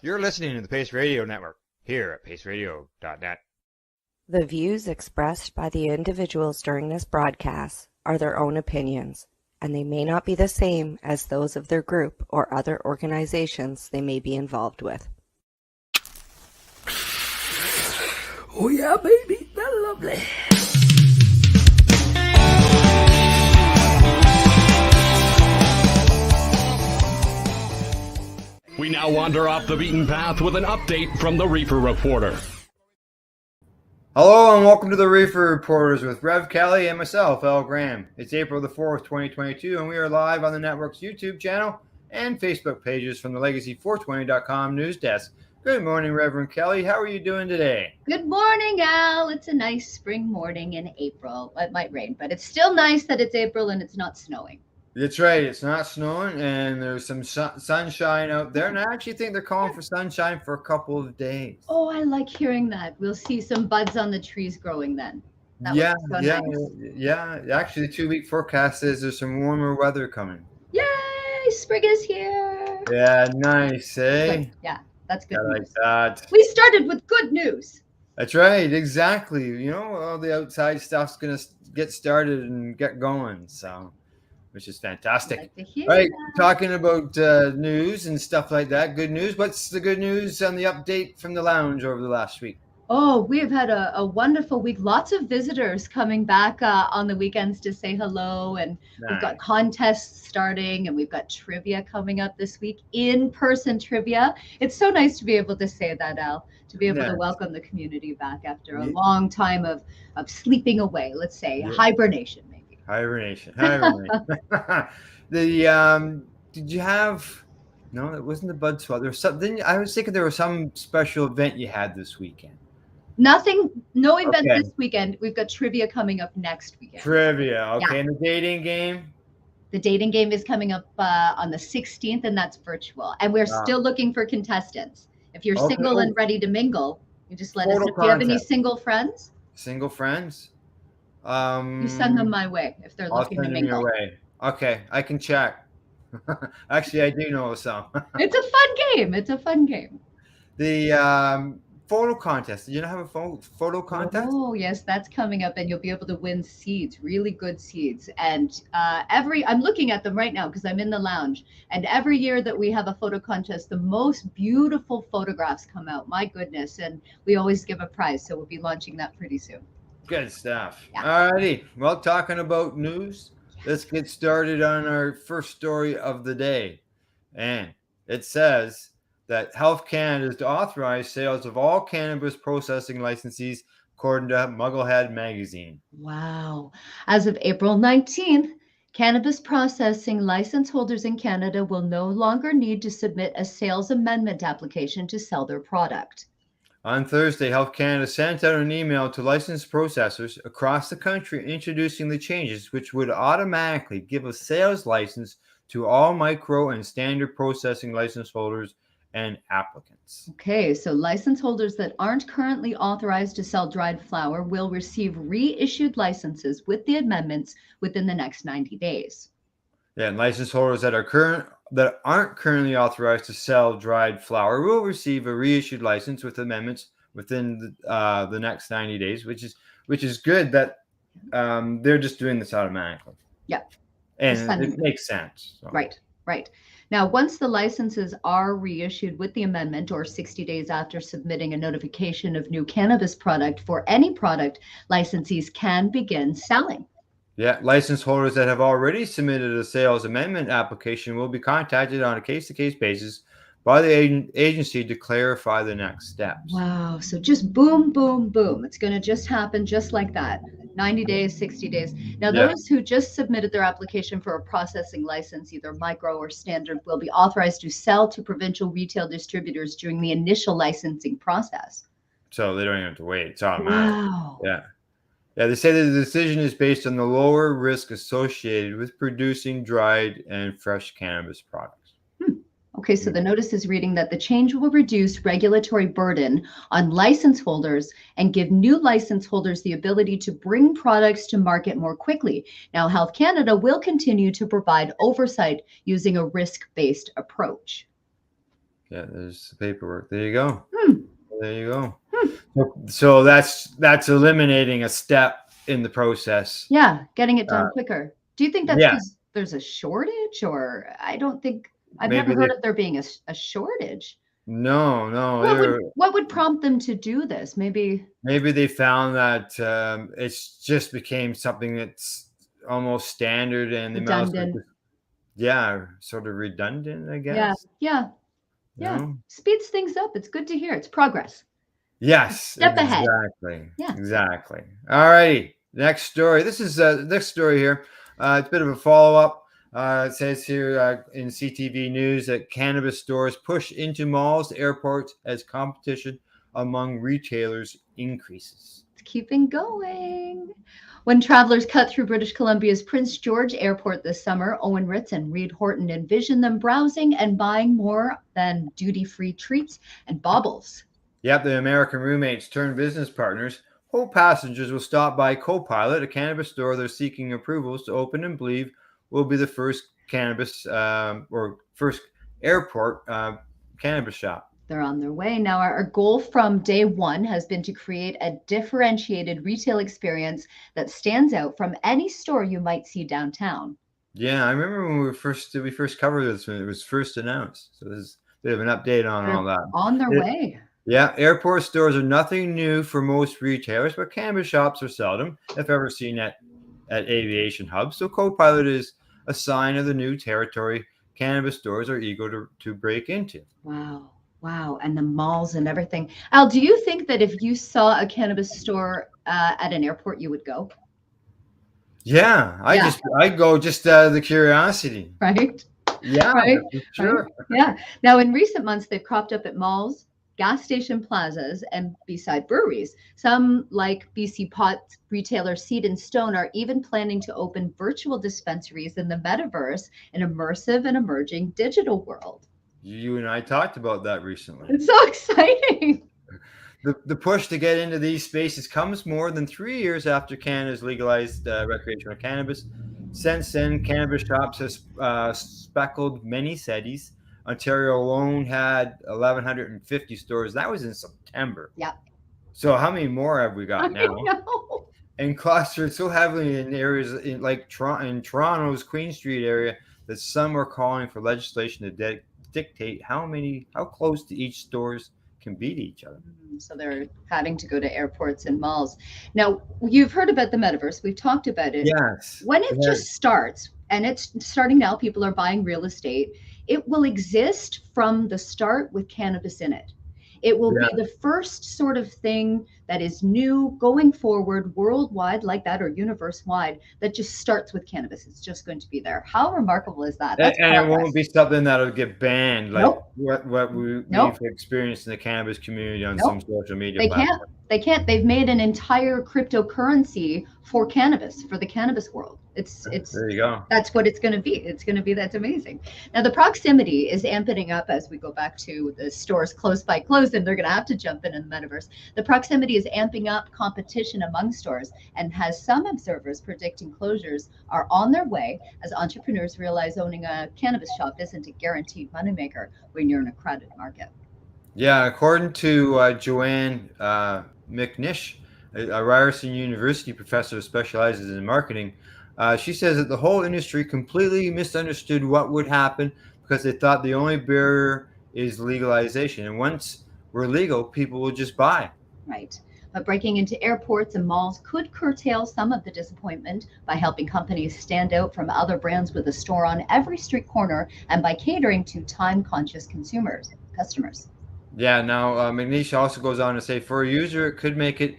You're listening to the Pace Radio Network here at paceradio.net. The views expressed by the individuals during this broadcast are their own opinions, and they may not be the same as those of their group or other organizations they may be involved with. Oh yeah, baby, that's lovely. We now wander off the beaten path with an update from the Reefer Reporter. Hello and welcome to the Reefer Reporters with Rev Kelly and myself, Al Graham. It's April the 4th, 2022, and we are live on the network's YouTube channel and Facebook pages from the Legacy420.com news desk. Good morning, Reverend Kelly. How are you doing today? Good morning, Al. It's a nice spring morning in April. It might rain, but it's still nice that it's April and it's not snowing. That's right. It's not snowing, and there's some sunshine out there, and I actually think they're calling for sunshine for a couple of days. Oh, I like hearing that. We'll see some buds on the trees growing then. Yeah. Actually, the 2-week forecast says there's some warmer weather coming. Yay! Spring is here. Yeah, nice, eh? Wait, yeah, that's good news. Like that. We started with good news. That's right, exactly. You know, all the outside stuff's going to get started and get going, so, which is fantastic. Like to hear All right, that. talking about news and stuff like that, good news. What's the good news on the update from the lounge over the last week? Oh, we have had a wonderful week. Lots of visitors coming back on the weekends to say hello. And we've got contests starting and we've got trivia coming up this week, in-person trivia. It's so nice to be able to say that, Al, to be able to welcome the community back after a long time of sleeping away, let's say, hibernation maybe. Hibernation. Did you have... No, it wasn't the Bud Swap. There was something. I was thinking there was some special event you had this weekend. Nothing, no event this weekend. We've got trivia coming up next weekend. Trivia, okay. Yeah. And the dating game? The dating game is coming up on the 16th, and that's virtual. And we're still looking for contestants. If you're single and ready to mingle, you just let us know. Do you have any single friends? Single friends? You send them my way if they're looking to mingle. Your way. Okay, I can check. Actually, I do know some. It's a fun game. The photo contest. Did you not have a photo contest? Oh, yes, that's coming up, and you'll be able to win seeds, really good seeds. And I'm looking at them right now because I'm in the lounge. And every year that we have a photo contest, the most beautiful photographs come out. My goodness. And we always give a prize. So we'll be launching that pretty soon. Good stuff. Yeah. All righty. Well, talking about news, let's get started on our first story of the day. And it says that Health Canada is to authorize sales of all cannabis processing licensees, according to Mugglehead magazine. Wow. As of April 19th, cannabis processing license holders in Canada will no longer need to submit a sales amendment application to sell their product. On Thursday, Health Canada sent out an email to licensed processors across the country introducing the changes, which would automatically give a sales license to all micro and standard processing license holders and applicants. Okay, so license holders that aren't currently authorized to sell dried flower will receive reissued licenses with the amendments within the next 90 days. Yeah, and license holders that aren't currently authorized to sell dried flower will receive a reissued license with amendments within the next 90 days, which is good that they're just doing this automatically. Yep. And it makes sense. So. Right. Now, once the licenses are reissued with the amendment or 60 days after submitting a notification of new cannabis product for any product, licensees can begin selling. Yeah, license holders that have already submitted a sales amendment application will be contacted on a case-to-case basis by the agency to clarify the next steps. Wow. So just boom, boom, boom. It's going to just happen just like that. 90 days, 60 days. Now, those who just submitted their application for a processing license, either micro or standard, will be authorized to sell to provincial retail distributors during the initial licensing process. So they don't even have to wait. It's automatic. Wow. Yeah, they say that the decision is based on the lower risk associated with producing dried and fresh cannabis products. Okay, so the notice is reading that the change will reduce regulatory burden on license holders and give new license holders the ability to bring products to market more quickly. Now, Health Canada will continue to provide oversight using a risk-based approach. Yeah, there's the paperwork. There you go. Hmm. There you go. So that's eliminating a step in the process. Yeah, getting it done quicker. Do you think that's Yeah, because there's a shortage, or I don't think I've never maybe heard they of there being a shortage. no, What would prompt them to do this? maybe they found that it's just became something that's almost standard, and the mouse was Redundant. just, yeah, sort of redundant, I Yeah, guess. yeah, yeah. No. Speeds things up. It's good to hear. It's progress. Yes, Step ahead. exactly. Yeah. Exactly. All righty. Next story. This is next story here. It's a bit of a follow up. It says here in CTV News that cannabis stores push into malls, airports as competition among retailers increases. It's keeping going. When travelers cut through British Columbia's Prince George Airport this summer, Owen Ritz and Reed Horton envisioned them browsing and buying more than duty-free treats and baubles. Yep, the American roommates turned business partners. Hope passengers will stop by Copilot, a cannabis store they're seeking approvals to open and believe will be the first cannabis or first airport cannabis shop. They're on their way. Now, our goal from day one has been to create a differentiated retail experience that stands out from any store you might see downtown. Yeah, I remember when we first covered this when it was first announced. So there's a bit of an update on They're all that. on their way. Yeah, airport stores are nothing new for most retailers, but cannabis shops are seldom, if ever, seen at aviation hubs. So Copilot is a sign of the new territory cannabis stores are eager to break into. Wow. Wow. And the malls and everything. Al, do you think that if you saw a cannabis store at an airport, you would go? Yeah, I go just out of the curiosity. Right? Yeah, Right? for sure. Right? Yeah. Now, in recent months, they've cropped up at malls, gas station plazas, and beside breweries. Some, like BC Pot retailer Seed and Stone, are even planning to open virtual dispensaries in the metaverse, an immersive and emerging digital world. You and I talked about that recently. It's so exciting. The push to get into these spaces comes more than 3 years after Canada's legalized recreational cannabis. Since then, cannabis shops have speckled many cities. Ontario alone had 1,150 stores. That was in September. Yeah. So how many more have we got now? I know. And clustered so heavily in areas like in Toronto's Queen Street area that some are calling for legislation to dictate how close to each stores can be to each other. So they're having to go to airports and malls. Now, you've heard about the metaverse. We've talked about it. Yes. When it just starts, and it's starting now, people are buying real estate, it will exist from the start with cannabis in it. It will be the first sort of thing that is new going forward worldwide like that, or universe wide, that just starts with cannabis. It's just going to be there. How remarkable is that? And it won't be something that'll get banned like what we've experienced in the cannabis community on some social media platforms. They can't. They've made an entire cryptocurrency for cannabis, for the cannabis world. It's there you go. That's what it's going to be. It's going to be, that's amazing. Now the proximity is amping up as we go back to the stores close by closed, and they're going to have to jump in the metaverse. The proximity is amping up competition among stores and has some observers predicting closures are on their way as entrepreneurs realize owning a cannabis shop isn't a guaranteed moneymaker when you're in a crowded market. Yeah, according to Joanne McNish, a Ryerson University professor who specializes in marketing, she says that the whole industry completely misunderstood what would happen because they thought the only barrier is legalization. And once we're legal, people will just buy. Right. But breaking into airports and malls could curtail some of the disappointment by helping companies stand out from other brands with a store on every street corner and by catering to time-conscious customers. Yeah, now McNish also goes on to say, for a user, it could make it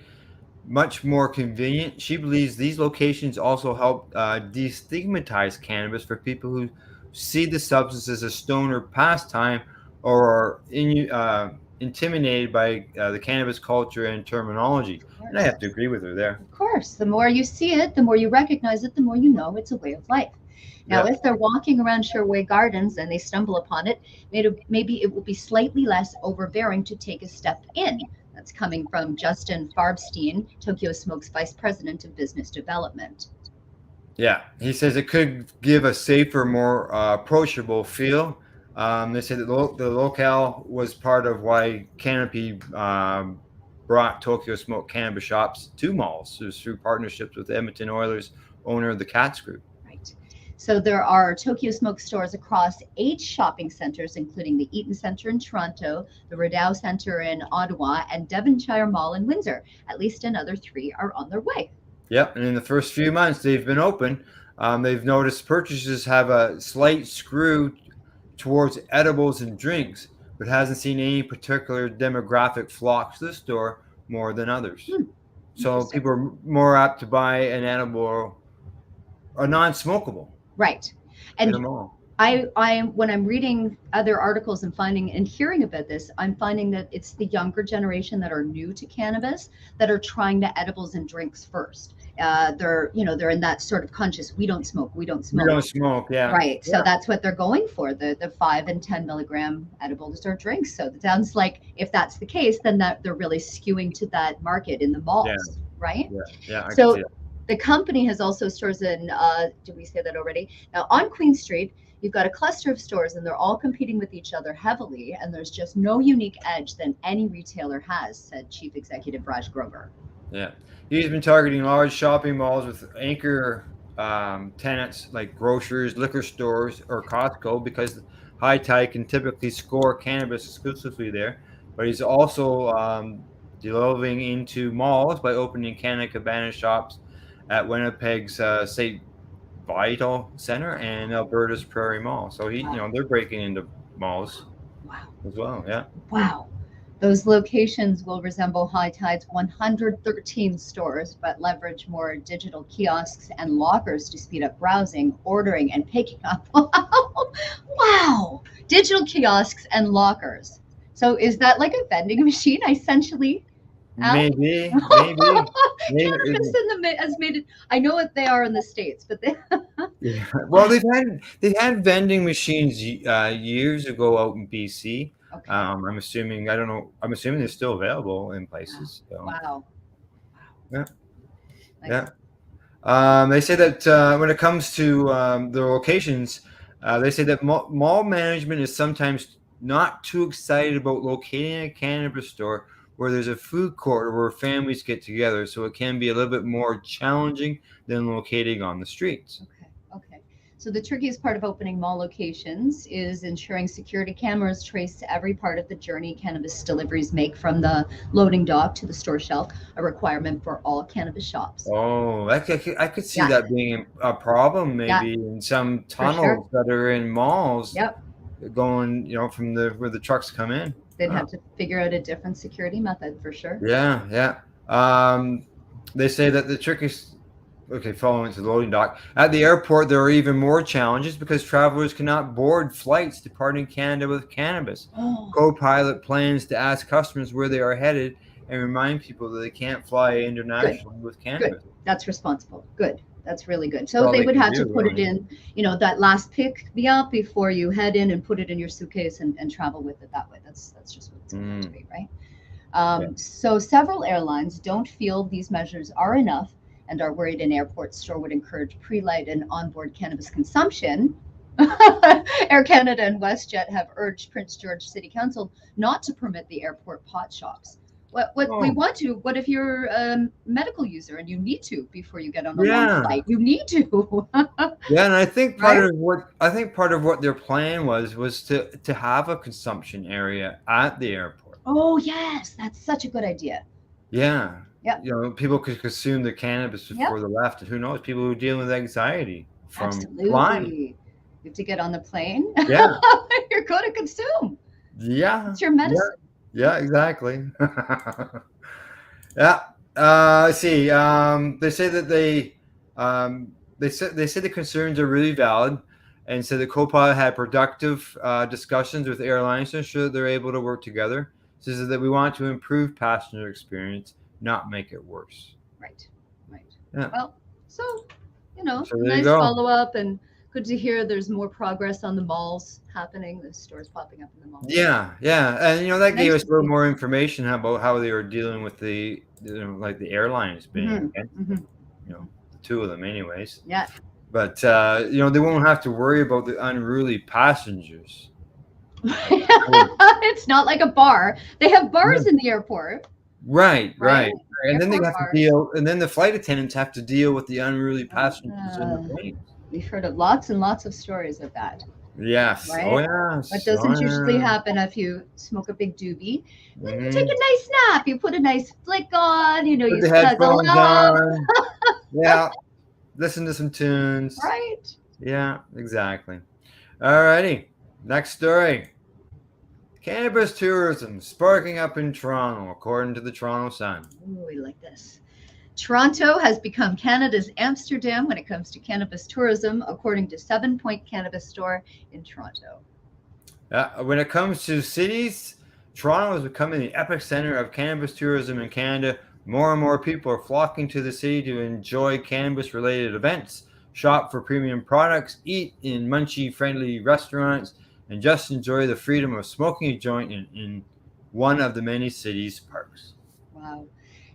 much more convenient. She believes these locations also help destigmatize cannabis for people who see the substance as a stoner pastime or are intimidated by the cannabis culture and terminology. And I have to agree with her there. Of course, the more you see it, the more you recognize it, the more you know it's a way of life. Now, if they're walking around Sherway Gardens and they stumble upon it, maybe it will be slightly less overbearing to take a step in. That's coming from Justin Farbstein, Tokyo Smoke's Vice President of Business Development. Yeah, he says it could give a safer, more approachable feel. They say that the locale was part of why Canopy brought Tokyo Smoke cannabis shops to malls through partnerships with Edmonton Oilers owner of the Cats Group. Right. So there are Tokyo Smoke stores across 8 shopping centers, including the Eaton Centre in Toronto, the Rideau Centre in Ottawa, and Devonshire Mall in Windsor. At least another 3 are on their way. Yep, and in the first few months they've been open, they've noticed purchases have a slight screw towards edibles and drinks, but hasn't seen any particular demographic flock to the store more than others. So people are more apt to buy an edible or non-smokable. Right. And I when I'm reading other articles and finding and hearing about this, I'm finding that it's the younger generation that are new to cannabis that are trying the edibles and drinks first. They're in that sort of conscious, we don't smoke. We don't smoke, yeah. Right. So that's what they're going for, the 5 and 10 milligram edibles or drinks. So it sounds like if that's the case, then that they're really skewing to that market in the malls, right? Yeah. I so can see that. The company has also stores in, did we say that already? Now on Queen Street, you've got a cluster of stores and they're all competing with each other heavily. And there's just no unique edge than any retailer has, said Chief Executive Raj Grover. Yeah. He's been targeting large shopping malls with anchor tenants like grocers, liquor stores, or Costco because High Tide can typically score cannabis exclusively there. But he's also delving into malls by opening Canna Cabana shops at Winnipeg's St. Vital Center and Alberta's Prairie Mall. So they're breaking into malls as well. Yeah. Wow. Those locations will resemble High Tide's 113 stores, but leverage more digital kiosks and lockers to speed up browsing, ordering, and picking up. Wow. Digital kiosks and lockers. So is that like a vending machine, essentially? Maybe. Cannabis has made it. I know what they are in the States, but they. Yeah. Well, they've had vending machines years ago out in BC. Okay. I'm assuming. I don't know. I'm assuming they're still available in places. So. Wow. Yeah. Nice. Yeah. They say that when it comes to the locations, they say that mall management is sometimes not too excited about locating a cannabis store where there's a food court or where families get together, so it can be a little bit more challenging than locating on the streets. Okay. So the trickiest part of opening mall locations is ensuring security cameras trace every part of the journey cannabis deliveries make from the loading dock to the store shelf, a requirement for all cannabis shops. Oh, I could see that being a problem maybe in some tunnels that are in malls. Yep. Going, from where the trucks come in. They'd have to figure out a different security method for sure. Yeah. They say that the trick is, following to the loading dock. At the airport, there are even more challenges because travelers cannot board flights departing Canada with cannabis. Co-pilot plans to ask customers where they are headed and remind people that they can't fly internationally with cannabis. Good. That's responsible. Good. That's really good. So they would have to put it in, that last pick me up before you head in and put it in your suitcase and travel with it that way. That's just what it's going to be, right? So several airlines don't feel these measures are enough and are worried an airport store would encourage pre-light and onboard cannabis consumption. Air Canada and WestJet have urged Prince George City Council not to permit the airport pot shops. We want to. What if you're a medical user and you need to before you get on a long flight? You need to. Yeah, and I think part of what their plan was to have a consumption area at the airport. Oh yes, that's such a good idea. Yeah. Yeah. People could consume the cannabis before they left. Who knows? People who are dealing with anxiety from Absolutely. flying. You have to get on the plane. Yeah. You're going to consume. Yeah. It's your medicine. Yeah, exactly. Yeah. Let's see. They say that they say the concerns are really valid, and so the co-pilot had productive discussions with airlines to ensure that they're able to work together. Says that we want to improve passenger experience, not make it worse. Right. Yeah. Well, so nice follow up and good to hear there's more progress on the malls happening, the stores popping up in the malls. Yeah. And that gave us a little more information about how they were dealing with the the airlines being the two of them anyways. Yeah. But they won't have to worry about the unruly passengers It's not like a bar. They have bars in the airport, Right, right? right. And then they Airport have to bars. deal, and then the flight attendants have to deal with the unruly passengers in the Uh, plane. we've heard of lots and lots of stories of that, Yes. Oh right? What yes. Oh doesn't usually yeah. happen if you smoke a big doobie. Then you take Hmm. a nice nap. You put a nice flick on. Put You the snuggle headphones up, on. Yeah. Listen to some tunes. right? Yeah, exactly. Alrighty. Next story. Cannabis tourism sparking up in Toronto, according to the Toronto Sun. Ooh, we like this. Toronto has become Canada's Amsterdam when it comes to cannabis tourism, according to 7 Point Cannabis Store in Toronto. When it comes to cities, Toronto is becoming the epicenter of cannabis tourism in Canada. More and more people are flocking to the city to enjoy cannabis related events, shop for premium products, eat in munchy friendly restaurants, and just enjoy the freedom of smoking a joint in one of the many city's parks. Wow.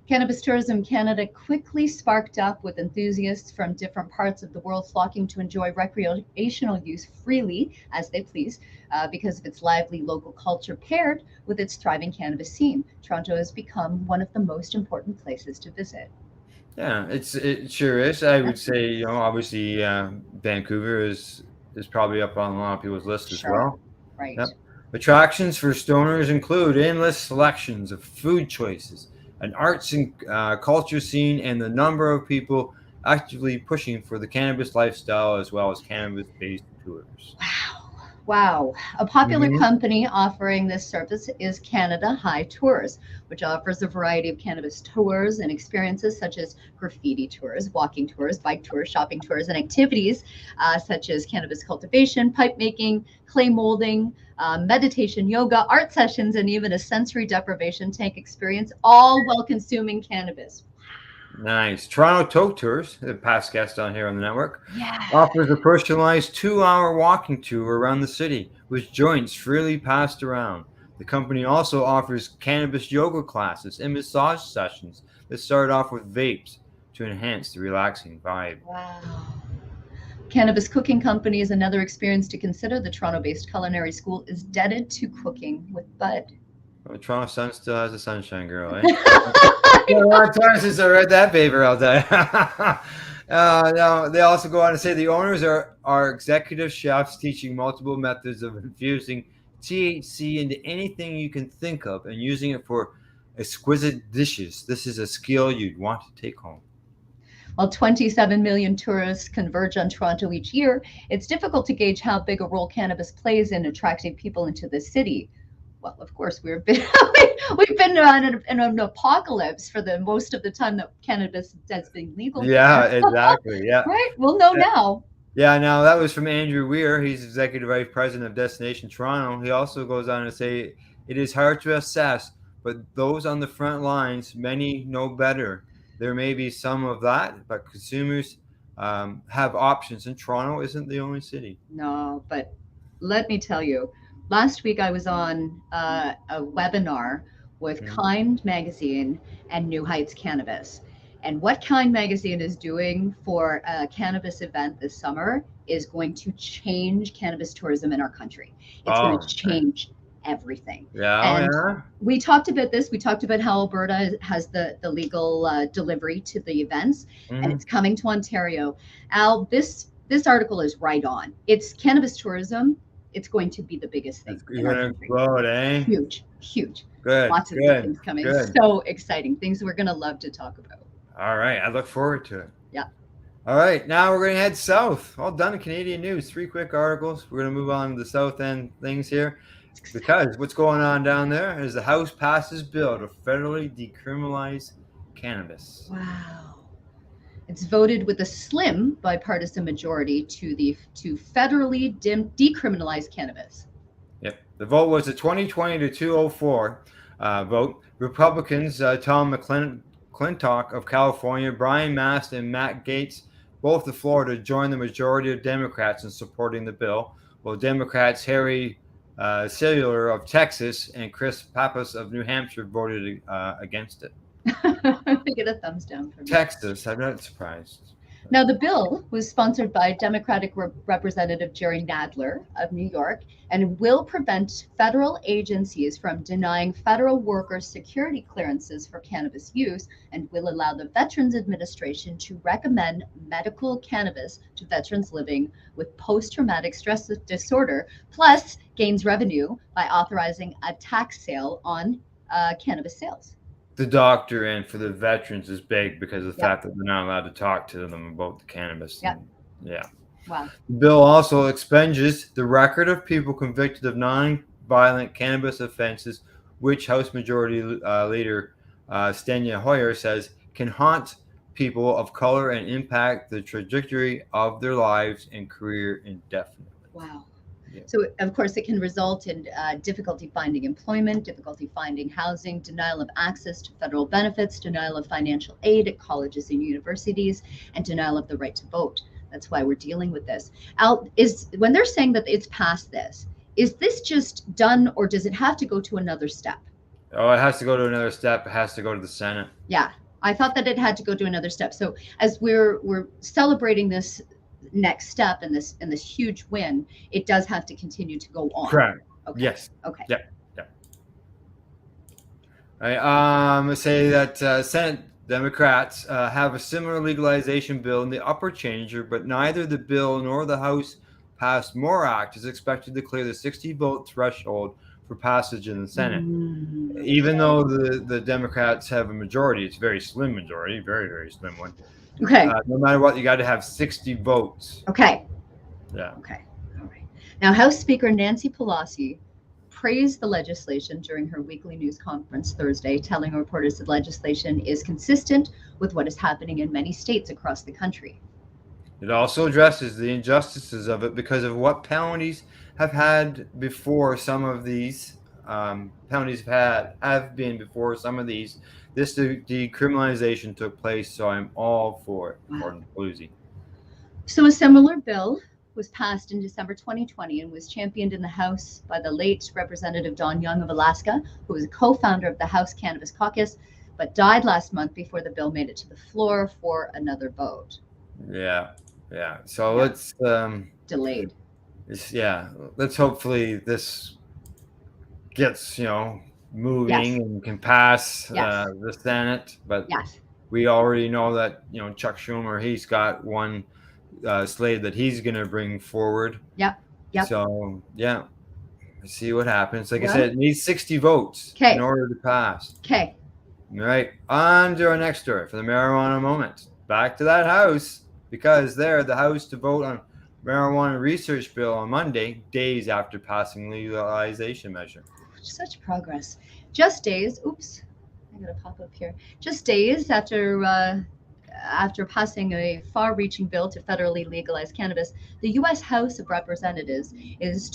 Cannabis Tourism Canada quickly sparked up with enthusiasts from different parts of the world flocking to enjoy recreational use freely as they please because of its lively local culture paired with its thriving cannabis scene. Toronto has become one of the most important places to visit. Yeah, it sure is. I would say, obviously, Vancouver is probably up on a lot of people's list as Sure. well. Right. Yep. Attractions for stoners include endless selections of food choices, an arts and culture scene, and the number of people actively pushing for the cannabis lifestyle as well as cannabis-based tours. Wow. Wow. A popular Hmm. company offering this service is Canada High Tours, which offers a variety of cannabis tours and experiences such as graffiti tours, walking tours, bike tours, shopping tours, and activities such as cannabis cultivation, pipe making, clay molding, meditation, yoga, art sessions, and even a sensory deprivation tank experience, all while consuming cannabis. Nice. Toronto Tote Tours, the past guest on here on the network, Yeah. offers a personalized 2-hour walking tour around the city with joints freely passed around. The company also offers cannabis yoga classes and massage sessions that start off with vapes to enhance the relaxing vibe. Wow. Cannabis Cooking Company is another experience to consider. The Toronto based culinary school is dedicated to cooking with bud. Well, Toronto Sun still has a sunshine girl, eh? Been a long time since I read that paper, I'll tell you. Now, they also go on to say the owners are executive chefs teaching multiple methods of infusing THC into anything you can think of and using it for exquisite dishes. This is a skill you'd want to take home. While 27 million tourists converge on Toronto each year, it's difficult to gauge how big a role cannabis plays in attracting people into the city. Well, of course, we've been in an apocalypse for the most of the time that cannabis has been legal Yeah, here, exactly. Yeah. right? We'll know now. Yeah, now that was from Andrew Weir. He's executive vice president of Destination Toronto. He also goes on to say it is hard to assess, but those on the front lines, many know better. There may be some of that, but consumers have options, and Toronto isn't the only city. No, but let me tell you, last week I was on a webinar with Mhm. Kind Magazine and New Heights Cannabis. And what Kind Magazine is doing for a cannabis event this summer is going to change cannabis tourism in our country. It's going to Oh, okay. change everything. Yeah, oh, And yeah. we talked about this. We talked about how Alberta has the legal delivery to the events, and Mhm. it's coming to Ontario. Al, this article is right on. It's cannabis tourism. It's going to be the biggest thing You're in our gonna country. explode, eh? Huge, huge. Good, Lots of good good, things coming. good. So exciting. Things we're going to love to talk about. All right, I look forward to it. Yeah. All right, now we're going to head south. All done in Canadian news. 3 quick articles. We're going to move on to the south end things here because what's going on down there is the House passes bill to federally decriminalize cannabis. Wow. It's voted with a slim bipartisan majority to federally decriminalize cannabis. Yep. The vote was a 2020 to 204 vote. Republicans Tom McClintock of California, Brian Mast, and Matt Gaetz, both of Florida, joined the majority of Democrats in supporting the bill, while Democrats Harry Cellular of Texas and Chris Pappas of New Hampshire voted against it. I get a thumbs down from you. Texas, I'm not surprised. Now, the bill was sponsored by Democratic Representative Jerry Nadler of New York and will prevent federal agencies from denying federal workers security clearances for cannabis use and will allow the Veterans Administration to recommend medical cannabis to veterans living with post-traumatic stress disorder, plus gains revenue by authorizing a tax sale on cannabis sales. The doctor and for the veterans is big because of the Yep. fact that they're not allowed to talk to them about the cannabis. Yep. And, yeah. Wow. The bill also expunges the record of people convicted of non-violent cannabis offenses, which House Majority Leader Steny Hoyer says can haunt people of color and impact the trajectory of their lives and career indefinitely. Wow. Yeah. So, of course, it can result in difficulty finding employment, difficulty finding housing, denial of access to federal benefits, denial of financial aid at colleges and universities, and denial of the right to vote. That's why we're dealing with this. Al, when they're saying that it's past this, is this just done or does it have to go to another step? Oh, it has to go to another step. It has to go to the Senate. Yeah, I thought that it had to go to another step. So as we're celebrating this next step and this huge win, it does have to continue to go on. Correct. Okay. Yes. Okay. Yep. I say that Senate Democrats have a similar legalization bill in the upper chamber, but neither the bill nor the House passed more act is expected to clear the 60-vote threshold for passage in the Senate. Even though the Democrats have a majority, it's a very slim majority, very, very slim one. Okay. No matter what, you got to have 60 votes. Okay. Yeah. Okay. All right. Now, House Speaker Nancy Pelosi praised the legislation during her weekly news conference Thursday, telling reporters the legislation is consistent with what is happening in many states across the country. It also addresses the injustices of it because of what penalties have had before some of these. Penalties have been before some of these. This decriminalization took place, so I'm all for it, according to Pelosi. So a similar bill was passed in December 2020 and was championed in the House by the late Representative Don Young of Alaska, who was a co-founder of the House Cannabis Caucus, but died last month before the bill made it to the floor for another vote. Yeah. So let's delayed. Let's hopefully this gets moving and can pass the Senate. But we already know that Chuck Schumer, he's got one slate that he's going to bring forward. Yep. So let's see what happens. Like I said, it needs 60 votes in order to pass. Okay. All right, on to our next story for the marijuana moment. Back to that House, because the House to vote on marijuana research bill on Monday, days after passing legalization measure. Such progress. Just days. Oops, I got to pop up here. Just days after passing a far-reaching bill to federally legalize cannabis, the U.S. House of Representatives is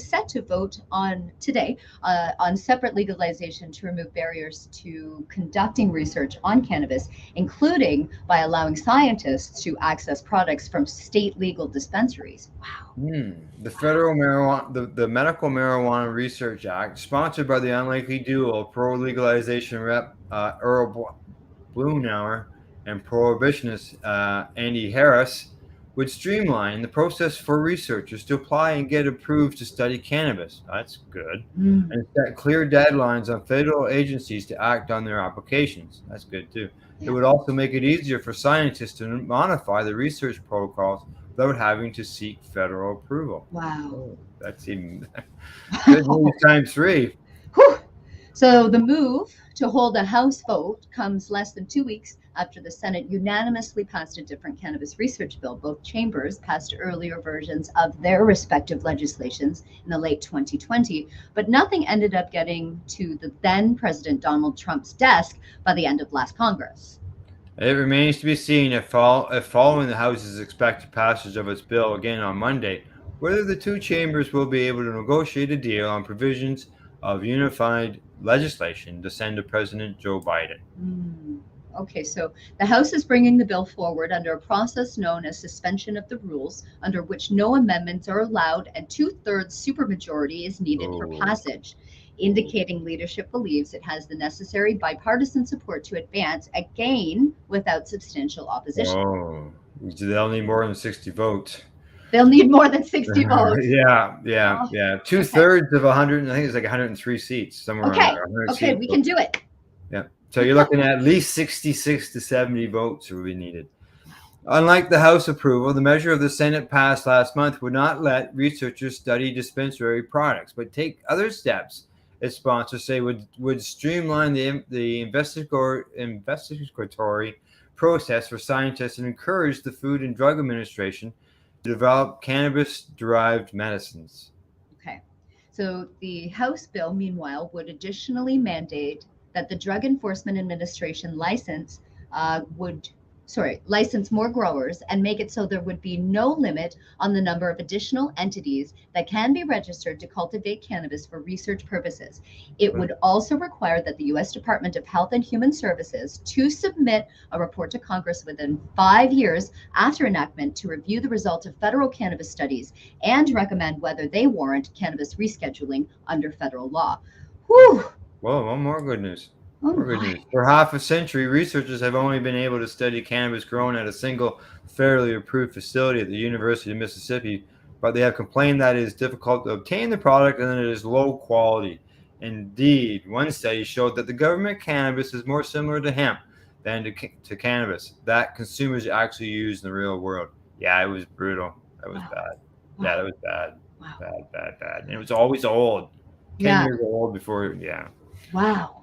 set to vote on today on separate legalization to remove barriers to conducting research on cannabis, including by allowing scientists to access products from state legal dispensaries. Wow. The federal marijuana, the Medical Marijuana Research Act, sponsored by the unlikely duo of pro-legalization rep Earl Blumenauer and prohibitionist Andy Harris, would streamline the process for researchers to apply and get approved to study cannabis. That's good. And set clear deadlines on federal agencies to act on their applications. That's good too. It would also make it easier for scientists to modify the research protocols without having to seek federal approval. Wow. Oh, that's even good news times 3. Whew. So the move to hold a House vote comes less than 2 weeks after the Senate unanimously passed a different cannabis research bill. Both chambers passed earlier versions of their respective legislations in the late 2020, but nothing ended up getting to the then President Donald Trump's desk by the end of last Congress. It remains to be seen if following the House's expected passage of its bill again on Monday, whether the two chambers will be able to negotiate a deal on provisions of unified legislation to send to President Joe Biden. Okay, so the House is bringing the bill forward under a process known as suspension of the rules, under which no amendments are allowed and 2/3 supermajority is needed for passage, indicating leadership believes it has the necessary bipartisan support to advance, again without substantial opposition. They'll need more than 60 votes. They'll need more than 60 votes. Yeah. Oh, 2/3 of 100, I think it's like 103 seats, somewhere around okay. there. 100 Okay, seats. we can do it. Yeah. So you're looking at least 66 to 70 votes will be needed. Unlike the House approval, the measure of the Senate passed last month would not let researchers study dispensary products, but take other steps its sponsors say would streamline the investigatory process for scientists and encourage the Food and Drug Administration to develop cannabis-derived medicines. Okay. So the House bill, meanwhile, would additionally mandate that the Drug Enforcement Administration license more growers and make it so there would be no limit on the number of additional entities that can be registered to cultivate cannabis for research purposes. It would also require that the U.S. Department of Health and Human Services to submit a report to Congress within 5 years after enactment to review the results of federal cannabis studies and recommend whether they warrant cannabis rescheduling under federal law. Whew. Whoa, one more good news. Oh More good my. news. For half a century, researchers have only been able to study cannabis grown at a single federally approved facility at the University of Mississippi, but they have complained that it is difficult to obtain the product and that it is low quality. Indeed, one study showed that the government cannabis is more similar to hemp than to cannabis that consumers actually use in the real world. Yeah, it was brutal. That was bad. Yeah, that was bad. Bad. And it was always old. 10 years old before, Wow.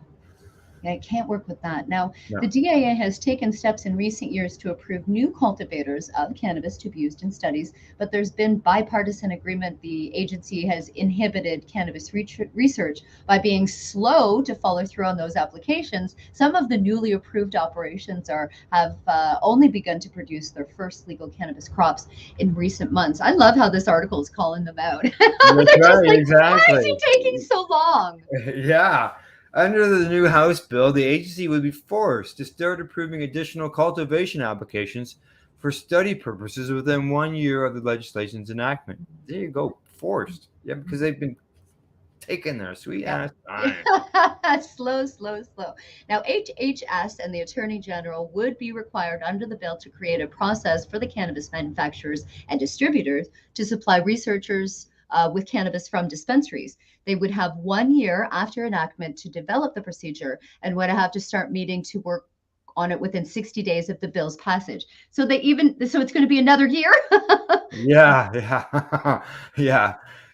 I can't work with that. Now, No. the DIA has taken steps in recent years to approve new cultivators of cannabis to be used in studies, but there's been bipartisan agreement. The agency has inhibited cannabis research by being slow to follow through on those applications. Some of the newly approved operations have only begun to produce their first legal cannabis crops in recent months. I love how this article is calling them out. That's right, exactly. Why is it taking so long? Yeah. Under the new House bill, the agency would be forced to start approving additional cultivation applications for study purposes within 1 year of the legislation's enactment. There you go, forced. Yeah, because they've been taking their sweet ass time. Slow. Now, HHS and the Attorney General would be required under the bill to create a process for the cannabis manufacturers and distributors to supply researchers with cannabis from dispensaries. They would have 1 year after enactment to develop the procedure and would have to start meeting to work on it within 60 days of the bill's passage. So it's going to be another year. Yeah.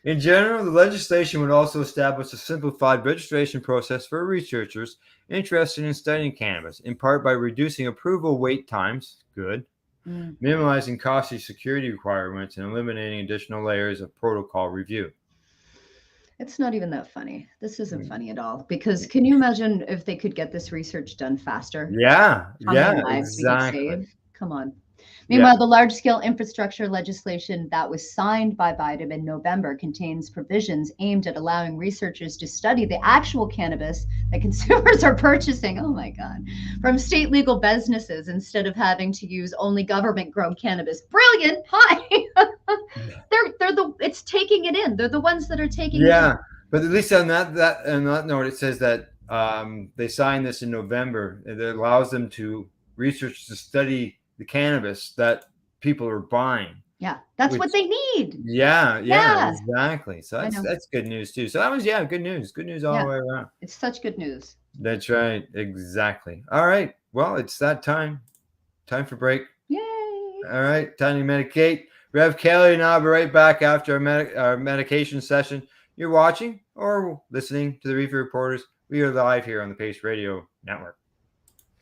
In general, the legislation would also establish a simplified registration process for researchers interested in studying cannabis, in part by reducing approval wait times, good, minimizing costly security requirements, and eliminating additional layers of protocol review. It's not even that funny. This isn't funny at all, because can you imagine if they could get this research done faster? Yeah, How many lives we could save? Come on. Meanwhile, the large-scale infrastructure legislation that was signed by Biden in November contains provisions aimed at allowing researchers to study the actual cannabis that consumers are purchasing, oh my God, from state legal businesses instead of having to use only government-grown cannabis. Brilliant! Hi! It's taking it in. They're the ones that are taking it in. Yeah, but at least on that note, it says that they signed this in November. It allows them to research to study the cannabis that people are buying. Yeah, that's what they need. Yeah, exactly. So that's good news too. So that was good news. Good news all the way around. It's such good news. That's right, exactly. All right, well, it's that time. Time for break. Yay! All right, time to medicate. Rev Kelly and I'll be right back after our medication session. You're watching or listening to the Reefer Reporters. We are live here on the Pace Radio Network.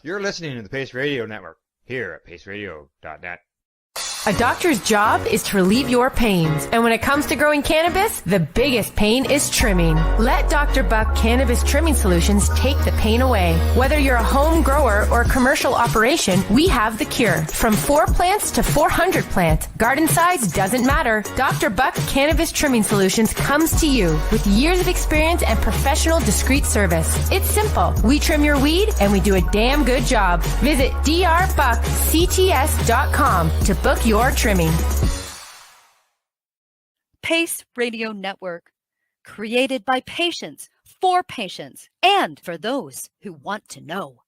You're listening to the Pace Radio Network here at paceradio.net. A doctor's job is to relieve your pains. And when it comes to growing cannabis, the biggest pain is trimming. Let Dr. Buck Cannabis Trimming Solutions take the pain away. Whether you're a home grower or a commercial operation, we have the cure. From 4 plants to 400 plants, garden size doesn't matter. Dr. Buck Cannabis Trimming Solutions comes to you with years of experience and professional discreet service. It's simple. We trim your weed and we do a damn good job. Visit drbuckcts.com to book your trimming. Pace Radio Network, created by patients, for patients, and for those who want to know.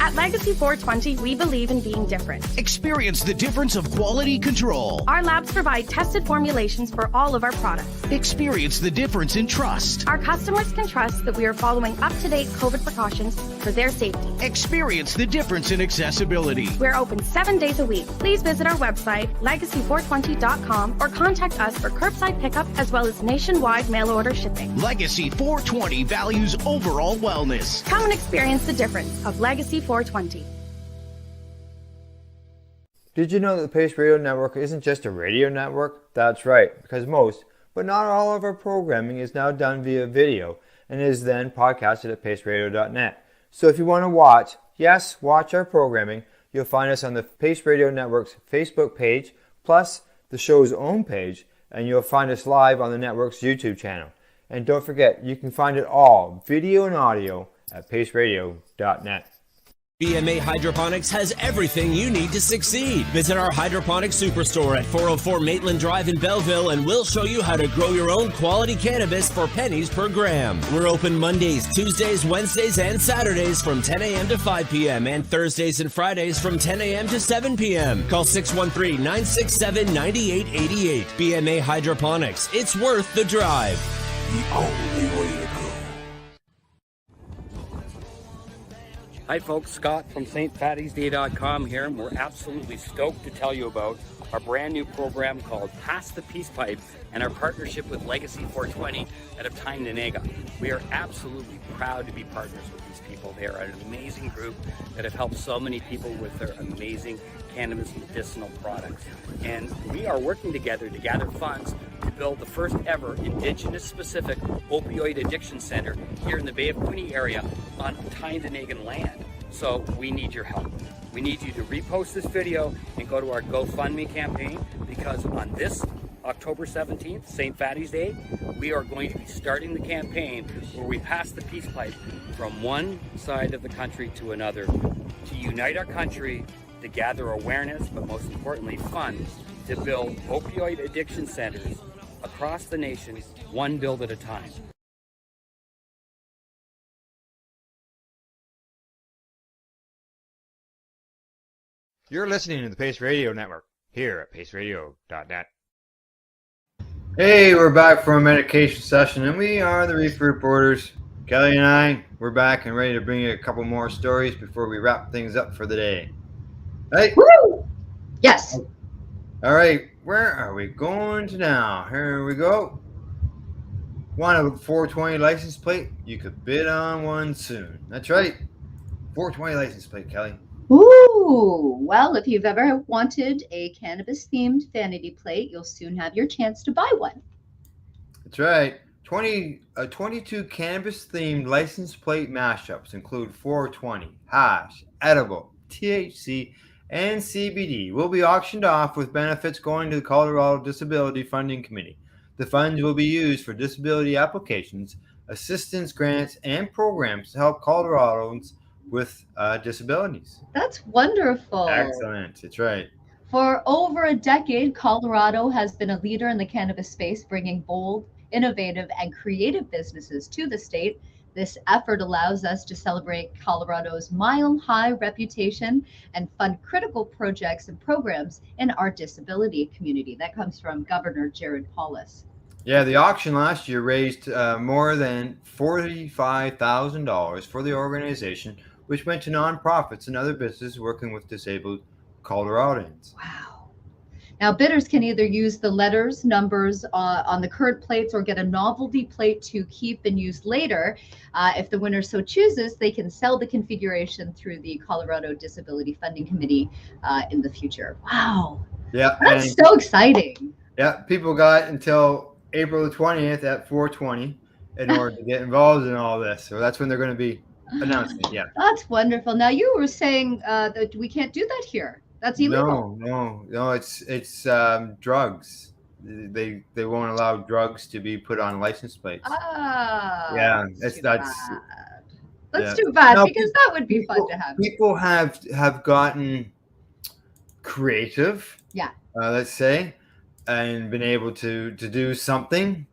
At Legacy 420, we believe in being different. Experience the difference of quality control. Our labs provide tested formulations for all of our products. Experience the difference in trust. Our customers can trust that we are following up-to-date COVID precautions for their safety. Experience the difference in accessibility. We're open 7 days a week. Please visit our website, legacy420.com, or contact us for curbside pickup as well as nationwide mail order shipping. Legacy 420 values overall wellness. Come and experience the difference of Legacy 420. Did you know that the Pace Radio Network isn't just a radio network? That's right, because most, but not all of our programming is now done via video and is then podcasted at paceradio.net. So if you want to watch, yes, watch our programming, you'll find us on the Pace Radio Network's Facebook page, plus the show's own page, and you'll find us live on the network's YouTube channel. And don't forget, you can find it all, video and audio, at paceradio.net. BMA Hydroponics has everything you need to succeed. Visit our hydroponics superstore at 404 Maitland Drive in Belleville and we'll show you how to grow your own quality cannabis for pennies per gram. We're open Mondays, Tuesdays, Wednesdays, and Saturdays from 10 a.m. to 5 p.m. and Thursdays and Fridays from 10 a.m. to 7 p.m. Call 613-967-9888. BMA Hydroponics. It's worth the drive. The only way to go. Hi folks, Scott from stfattiesday.com here, and we're absolutely stoked to tell you about our brand new program called Pass the Peace Pipe and our partnership with Legacy 420 out of Tyne-Nanaga. We are absolutely proud to be partners with these people. They are an amazing group that have helped so many people with their amazing cannabis medicinal products. And we are working together to gather funds to build the first ever Indigenous-specific opioid addiction center here in the Bay of Quinte area on Tyne-Nanagan land. So we need your help. We need you to repost this video and go to our GoFundMe campaign, because on this October 17th, St. Fatty's Day, we are going to be starting the campaign where we pass the peace pipe from one side of the country to another to unite our country, to gather awareness, but most importantly, funds to build opioid addiction centers across the nation, one build at a time. You're listening to the Pace Radio Network here at paceradio.net. Hey, we're back for a medication session, and we are the Reefer Reporters. Kelly and I, we're back and ready to bring you a couple more stories before we wrap things up for the day. Hey. Woo! Yes. All right, where are we going to now? Here we go. Want a 420 license plate? You could bid on one soon. That's right. 420 license plate, Kelly. Ooh, well, if you've ever wanted a cannabis-themed vanity plate, you'll soon have your chance to buy one. That's right. 22 cannabis-themed license plate mashups include 420, hash, edible, THC, and CBD will be auctioned off with benefits going to the Colorado Disability Funding Committee. The funds will be used for disability applications, assistance grants, and programs to help Coloradans with disabilities. That's wonderful. Excellent. That's right. For over a decade, Colorado has been a leader in the cannabis space, bringing bold, innovative, and creative businesses to the state. This effort allows us to celebrate Colorado's mile-high reputation and fund critical projects and programs in our disability community. That comes from Governor Jared Polis. Yeah, the auction last year raised more than $45,000 for the organization, which went to nonprofits and other businesses working with disabled Coloradans. Wow. Now, bidders can either use the letters, numbers on the current plates or get a novelty plate to keep and use later. If the winner so chooses, they can sell the configuration through the Colorado Disability Funding Committee in the future. Wow. Yeah. That's so exciting. Yeah, people got until April the 20th at 4:20 in order to get involved in all this. So that's when they're going to be announcing it. Yeah. That's wonderful. Now, you were saying that we can't do that here. That's illegal. No. It's drugs. They won't allow drugs to be put on license plates. Yeah, that's too bad, because that would be fun to have. People have gotten creative. Yeah. Let's say, and been able to do something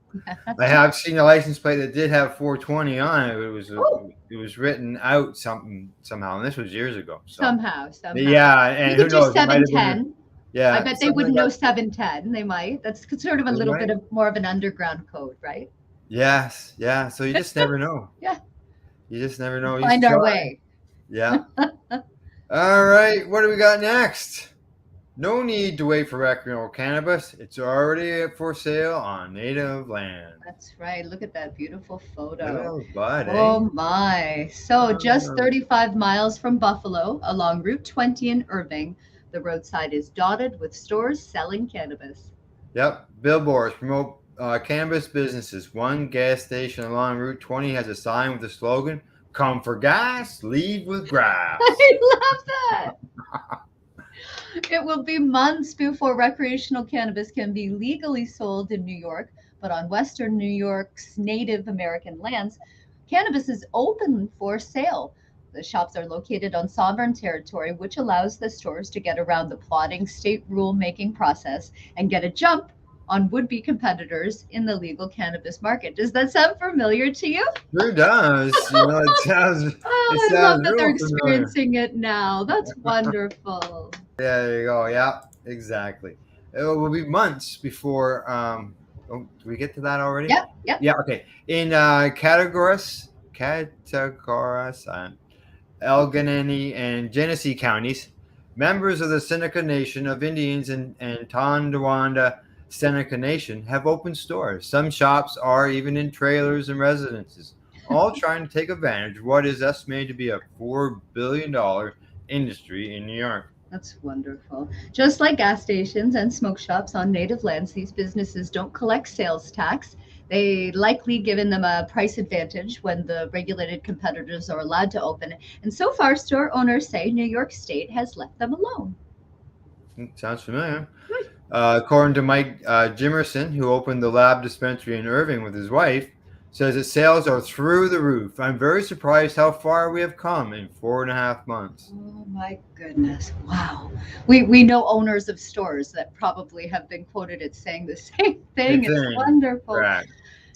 I have seen a license plate that did have 420 on it. Oh. It was written out somehow, and this was years ago. So. Somehow. Yeah, You and could who do knows? It might have been. 710. Yeah, I bet they something wouldn't like know that. 710. They might. That's sort of a They little might. bit of more of an underground code, right? Yes, yeah. So you just never know. Yeah. You just never know. You Find just our try. way. Yeah. All right. What do we got next? No need to wait for recreational cannabis. It's already for sale on native land. That's right. Look at that beautiful Look at photo. those bud, Oh my. So just Oh. 35 miles from Buffalo along Route 20 in Irving, the roadside is dotted with stores selling cannabis. Yep. Billboards promote cannabis businesses. One gas station along Route 20 has a sign with the slogan, "Come for gas, leave with grass." I love that. It will be months before recreational cannabis can be legally sold in New York, but on Western New York's Native American lands, cannabis is open for sale. The shops are located on sovereign territory, which allows the stores to get around the plodding state rule-making process and get a jump on would-be competitors in the legal cannabis market. Does that sound familiar to you? Sure does. It sounds. Oh, It I love sounds that they're real familiar. experiencing it now. That's wonderful. There you go. Yeah, exactly. It will be months before. Oh, do we get to that already? Yep, yep. Yeah. Okay. In Catagoras, Allegheny, and Genesee counties, members of the Seneca Nation of Indians and Tonawanda Seneca Nation have opened stores. Some shops are even in trailers and residences, all trying to take advantage of what is estimated to be a $4 billion industry in New York. That's wonderful. Just like gas stations and smoke shops on native lands, these businesses don't collect sales tax. They likely given them a price advantage when the regulated competitors are allowed to open. And so far, store owners say New York State has left them alone. Sounds familiar. According to Mike Jimerson, who opened the Lab dispensary in Irving with his wife, says that sales are through the roof. I'm very surprised how far we have come in 4.5 months. Oh my goodness. Wow. We know owners of stores that probably have been quoted as saying the same thing. It's wonderful. Right.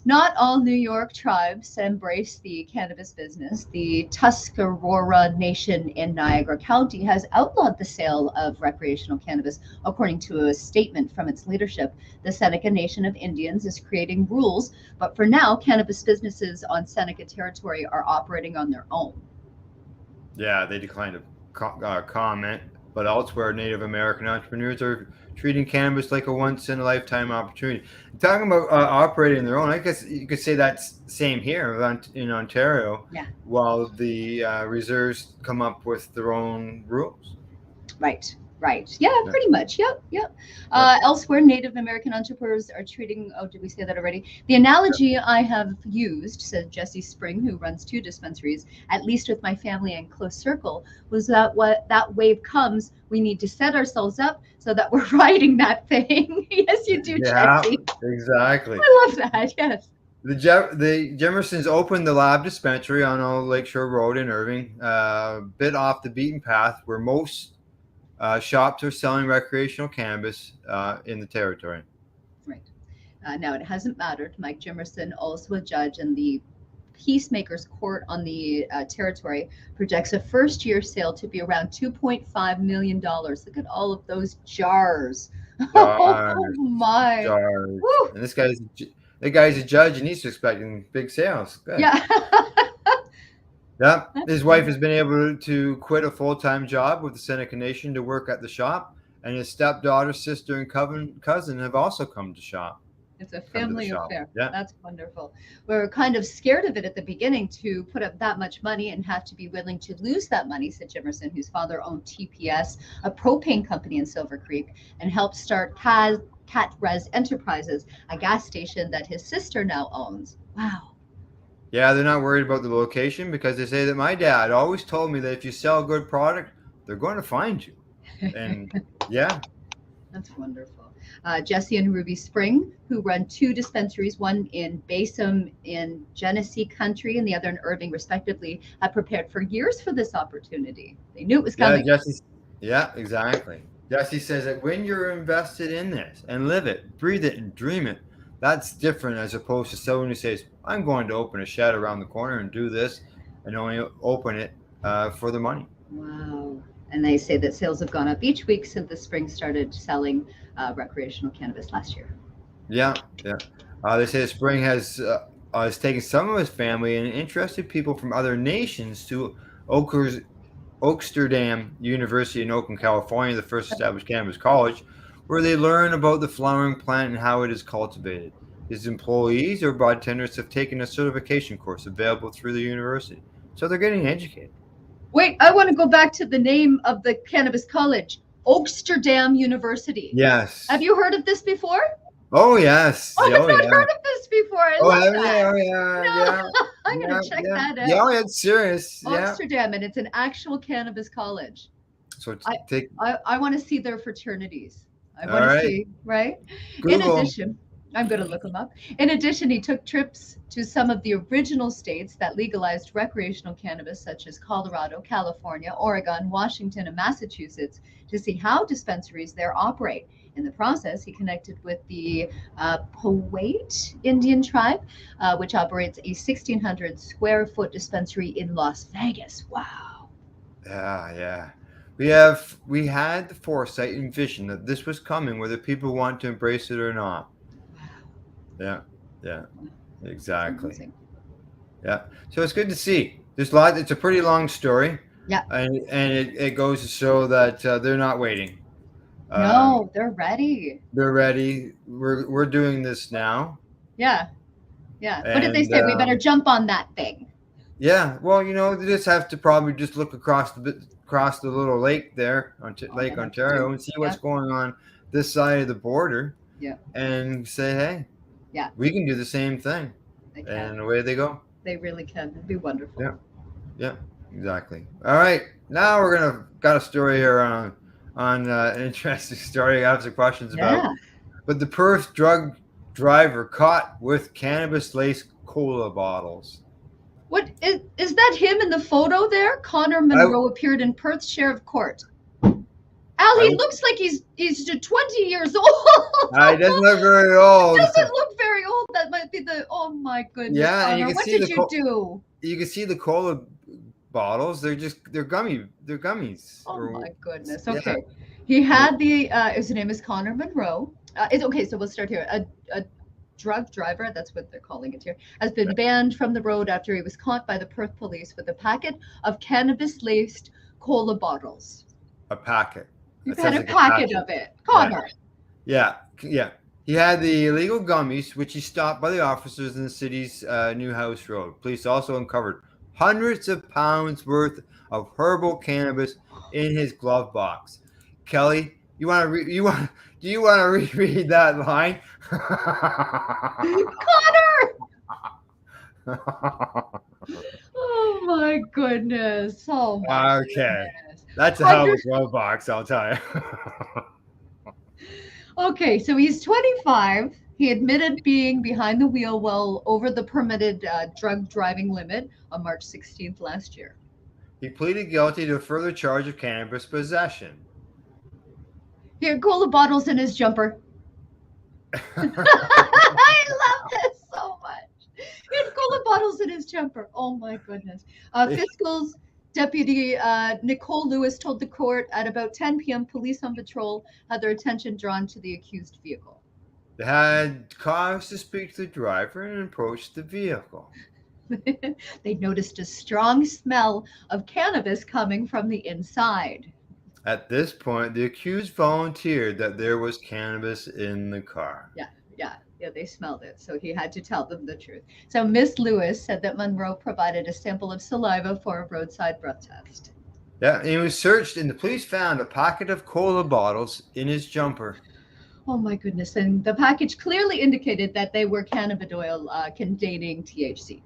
Not all New York tribes embrace the cannabis business. The Tuscarora Nation in Niagara County has outlawed the sale of recreational cannabis, according to a statement from its leadership. The Seneca Nation of Indians is creating rules, but for now, cannabis businesses on Seneca territory are operating on their own. Yeah, they declined to comment, but elsewhere, Native American entrepreneurs are treating cannabis like a once-in-a-lifetime opportunity. Talking about operating their own, I guess you could say that's the same here in Ontario. Yeah. While the reserves come up with their own rules. Right. Yeah, pretty much. Yep. Elsewhere, Native American entrepreneurs are treating, oh, did we say that already? The analogy I have used, said Jesse Spring, who runs 2 dispensaries, at least with my family and close circle, was that what that wave comes, we need to set ourselves up so that we're riding that thing. Yes, you do, Jesse. Exactly. I love that, yes. The Jemersons opened the Lab dispensary on Old Lakeshore Road in Irving, a bit off the beaten path where most shops are selling recreational cannabis in the territory. Right. Now, it hasn't mattered. Mike Jimerson, also a judge in the Peacemakers Court on the territory, projects a first-year sale to be around $2.5 million. Look at all of those jars. Oh my! Jars. And that guy's a judge, and he's expecting big sales. Good. Yeah. Yeah, his wife has been able to quit a full-time job with the Seneca Nation to work at the shop, and his stepdaughter, sister, and cousin have also come to shop. It's a family affair. Yeah. That's wonderful. We're kind of scared of it at the beginning to put up that much money and have to be willing to lose that money, said Jimerson, whose father owned TPS, a propane company in Silver Creek, and helped start Cat Res Enterprises, a gas station that his sister now owns. Wow. Yeah, they're not worried about the location because they say that my dad always told me that if you sell a good product, they're going to find you. And yeah. That's wonderful. Jesse and Ruby Spring, who run 2 dispensaries, one in Basom in Genesee Country and the other in Irving, respectively, have prepared for years for this opportunity. They knew it was coming. Yeah, exactly. Jesse says that when you're invested in this and live it, breathe it, and dream it, That's different as opposed to someone who says, I'm going to open a shed around the corner and do this and only open it for the money. Wow. And they say that sales have gone up each week since the spring started selling recreational cannabis last year. Yeah, yeah. They say the spring has taken some of his family and interested people from other nations to Oaksterdam University in Oakland, California, the first established cannabis college, where they learn about the flowering plant and how it is cultivated. His employees or bartenders have taken a certification course available through the university, so they're getting educated. Wait, I want to go back to the name of the cannabis college, Oaksterdam University. Yes. Have you heard of this before? Oh, yes. Oh, I've not heard of this before. I love that. Oh, yeah. No, Yeah. I'm going to check that out. Yeah, oh, it's serious. Yeah. Oaksterdam, and it's an actual cannabis college. So I want to see their fraternities. I want to see, right? Google. In addition, I'm going to look them up. In addition, he took trips to some of the original states that legalized recreational cannabis, such as Colorado, California, Oregon, Washington, and Massachusetts, to see how dispensaries there operate. In the process, he connected with the Powhatan Indian tribe, which operates a 1,600 square foot dispensary in Las Vegas. Wow. Yeah. We had the foresight and vision that this was coming, whether people want to embrace it or not. Yeah, exactly. Amazing. Yeah, so it's good to see. There's a lot. It's a pretty long story. Yeah, and it goes to show that they're not waiting. No, they're ready. They're ready. We're doing this now. Yeah. What did they say? We better jump on that thing. Yeah. Well, they just have to probably just look across the little lake there, Lake Ontario, and see what's going on this side of the border. Yeah. And say, hey. Yeah. We can do the same thing. And away they go. They really can. It'd be wonderful. Yeah, exactly. All right. Now got a story here on an interesting story I have some questions about. But the Perth drug driver caught with cannabis-laced cola bottles. What is that him in the photo there? Connor Monroe appeared in Perth's Sheriff Court. Al, he looks like he's 20 years old. He doesn't look very old. He doesn't look very old. That might be oh my goodness. Yeah, Connor, and you can what see did you do? You can see the cola bottles. They're gummies. Oh my goodness. Okay. Yeah. He had his name is Connor Monroe. It's okay, so we'll start here. A drug driver, that's what they're calling it here, has been banned from the road after he was caught by the Perth police with a packet of cannabis-laced cola bottles. A packet. You've had a packet of it, Connor. Yeah. He had the illegal gummies, which he stopped by the officers in the city's Newhouse Road. Police also uncovered hundreds of pounds worth of herbal cannabis in his glove box. Kelly, do you want to reread that line? Connor! Oh my goodness. Oh my goodness. That's a hell of a glove box, I'll tell you. Okay, so he's 25. He admitted being behind the wheel well over the permitted drug driving limit on March 16th last year. He pleaded guilty to a further charge of cannabis possession. He had cola bottles in his jumper. I love this so much. He had cola bottles in his jumper. Oh my goodness. Fiscal's Deputy Nicole Lewis told the court at about 10 p.m. police on patrol had their attention drawn to the accused vehicle. They had cause to speak to the driver and approached the vehicle. They noticed a strong smell of cannabis coming from the inside. At this point, the accused volunteered that there was cannabis in the car. Yeah, they smelled it, so he had to tell them the truth. So Miss Lewis said that Monroe provided a sample of saliva for a roadside breath test. Yeah, and he was searched, and the police found a packet of cola bottles in his jumper. Oh my goodness, and the package clearly indicated that they were cannabidiol containing THC.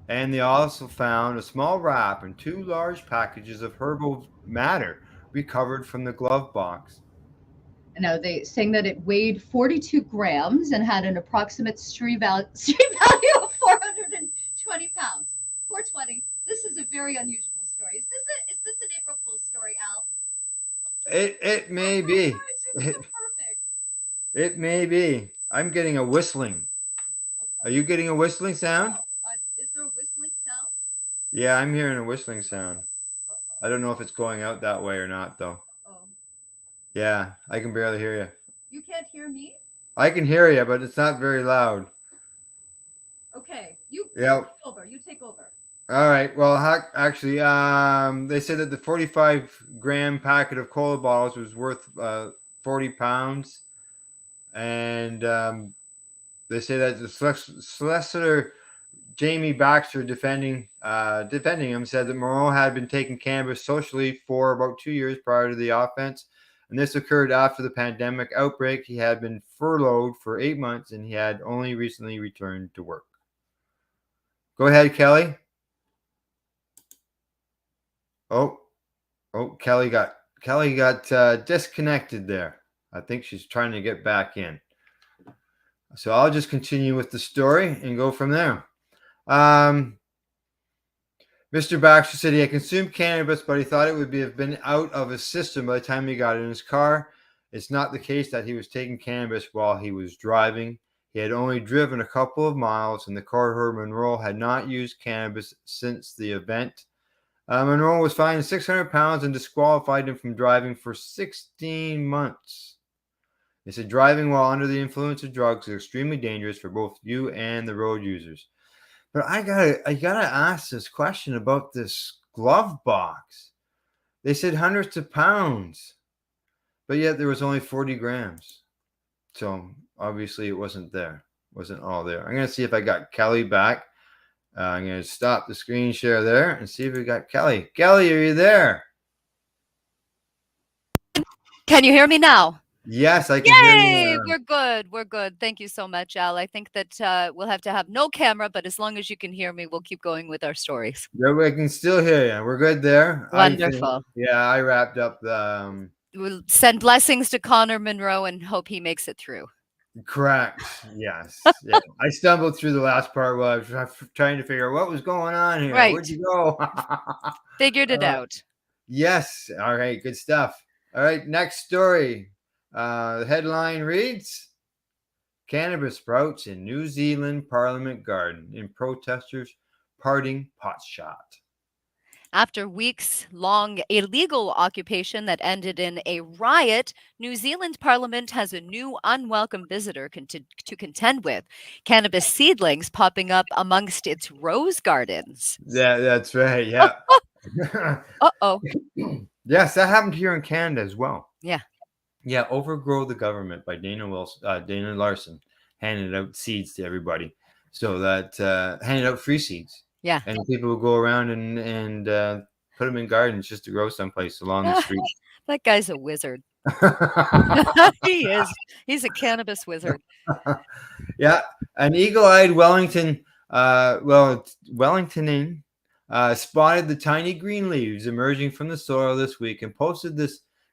And they also found a small wrap and 2 large packages of herbal matter recovered from the glove box. Now, they saying that it weighed 42 grams and had an approximate street value of 420 pounds. 420. This is a very unusual story. Is this an April Fool's story, Al? It may be. Perfect. It may be. I'm getting a whistling. Are you getting a whistling sound? Is there a whistling sound? Yeah, I'm hearing a whistling sound. I don't know if it's going out that way or not, though. Oh. Yeah, I can barely hear you. You can't hear me? I can hear you, but it's not very loud. Okay, you Yeah. take over. You take over. All right. Well, actually, they said that the 45-gram packet of cola bottles was worth 40 pounds, and they say that the solicitor Jamie Baxter defending him said that Moreau had been taking cannabis socially for about 2 years prior to the offense, and this occurred after the pandemic outbreak. He had been furloughed for 8 months, and he had only recently returned to work. Go ahead, Kelly. Oh, Kelly got disconnected there. I think she's trying to get back in. So I'll just continue with the story and go from there. Mr. Baxter said he had consumed cannabis, but he thought it would have been out of his system by the time he got in his car. It's not the case that he was taking cannabis while he was driving. He had only driven a couple of miles, and the court heard Monroe had not used cannabis since the event. Monroe was fined 600 pounds and disqualified him from driving for 16 months. They said driving while under the influence of drugs is extremely dangerous for both you and the road users. But I gotta ask this question about this glove box. They said hundreds of pounds, but yet there was only 40 grams. So obviously it wasn't all there. I'm gonna see if I got Kelly back. I'm gonna stop the screen share there and see if we got Kelly. Kelly, are you there? Can you hear me now? Yes, I can hear you. Yay! We're good. We're good. Thank you so much, Al. I think that we'll have to have no camera, but as long as you can hear me, we'll keep going with our stories. Yeah, we can still hear you. We're good there. Wonderful. I wrapped up the. We'll send blessings to Connor Monroe and hope he makes it through. Correct. Yes. Yeah. I stumbled through the last part while I was trying to figure out what was going on here. Right. Where'd you go? Figured it out. Yes. All right. Good stuff. All right. Next story. The headline reads: Cannabis sprouts in New Zealand Parliament garden in protesters parting potshot. After weeks-long illegal occupation that ended in a riot, New Zealand Parliament has a new unwelcome visitor to contend with: cannabis seedlings popping up amongst its rose gardens. Yeah, that's right. Yeah. Uh-oh. Yes, that happened here in Canada as well. Yeah. Yeah, Overgrow the Government by Dana Larson handed out seeds to everybody. So that handed out free seeds. Yeah. And people would go around and put them in gardens just to grow someplace along the street. That guy's a wizard. He is. He's a cannabis wizard. Yeah. An eagle-eyed Wellingtonin spotted the tiny green leaves emerging from the soil this week and posted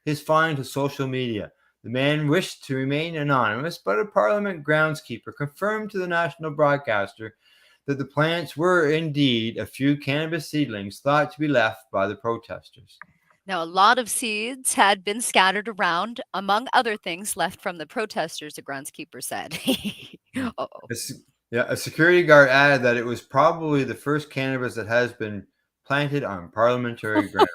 his find to social media. The man wished to remain anonymous, but a Parliament groundskeeper confirmed to the national broadcaster that the plants were indeed a few cannabis seedlings thought to be left by the protesters. Now, a lot of seeds had been scattered around, among other things left from the protesters, the groundskeeper said. Uh-oh. A security guard added that it was probably the first cannabis that has been planted on parliamentary ground.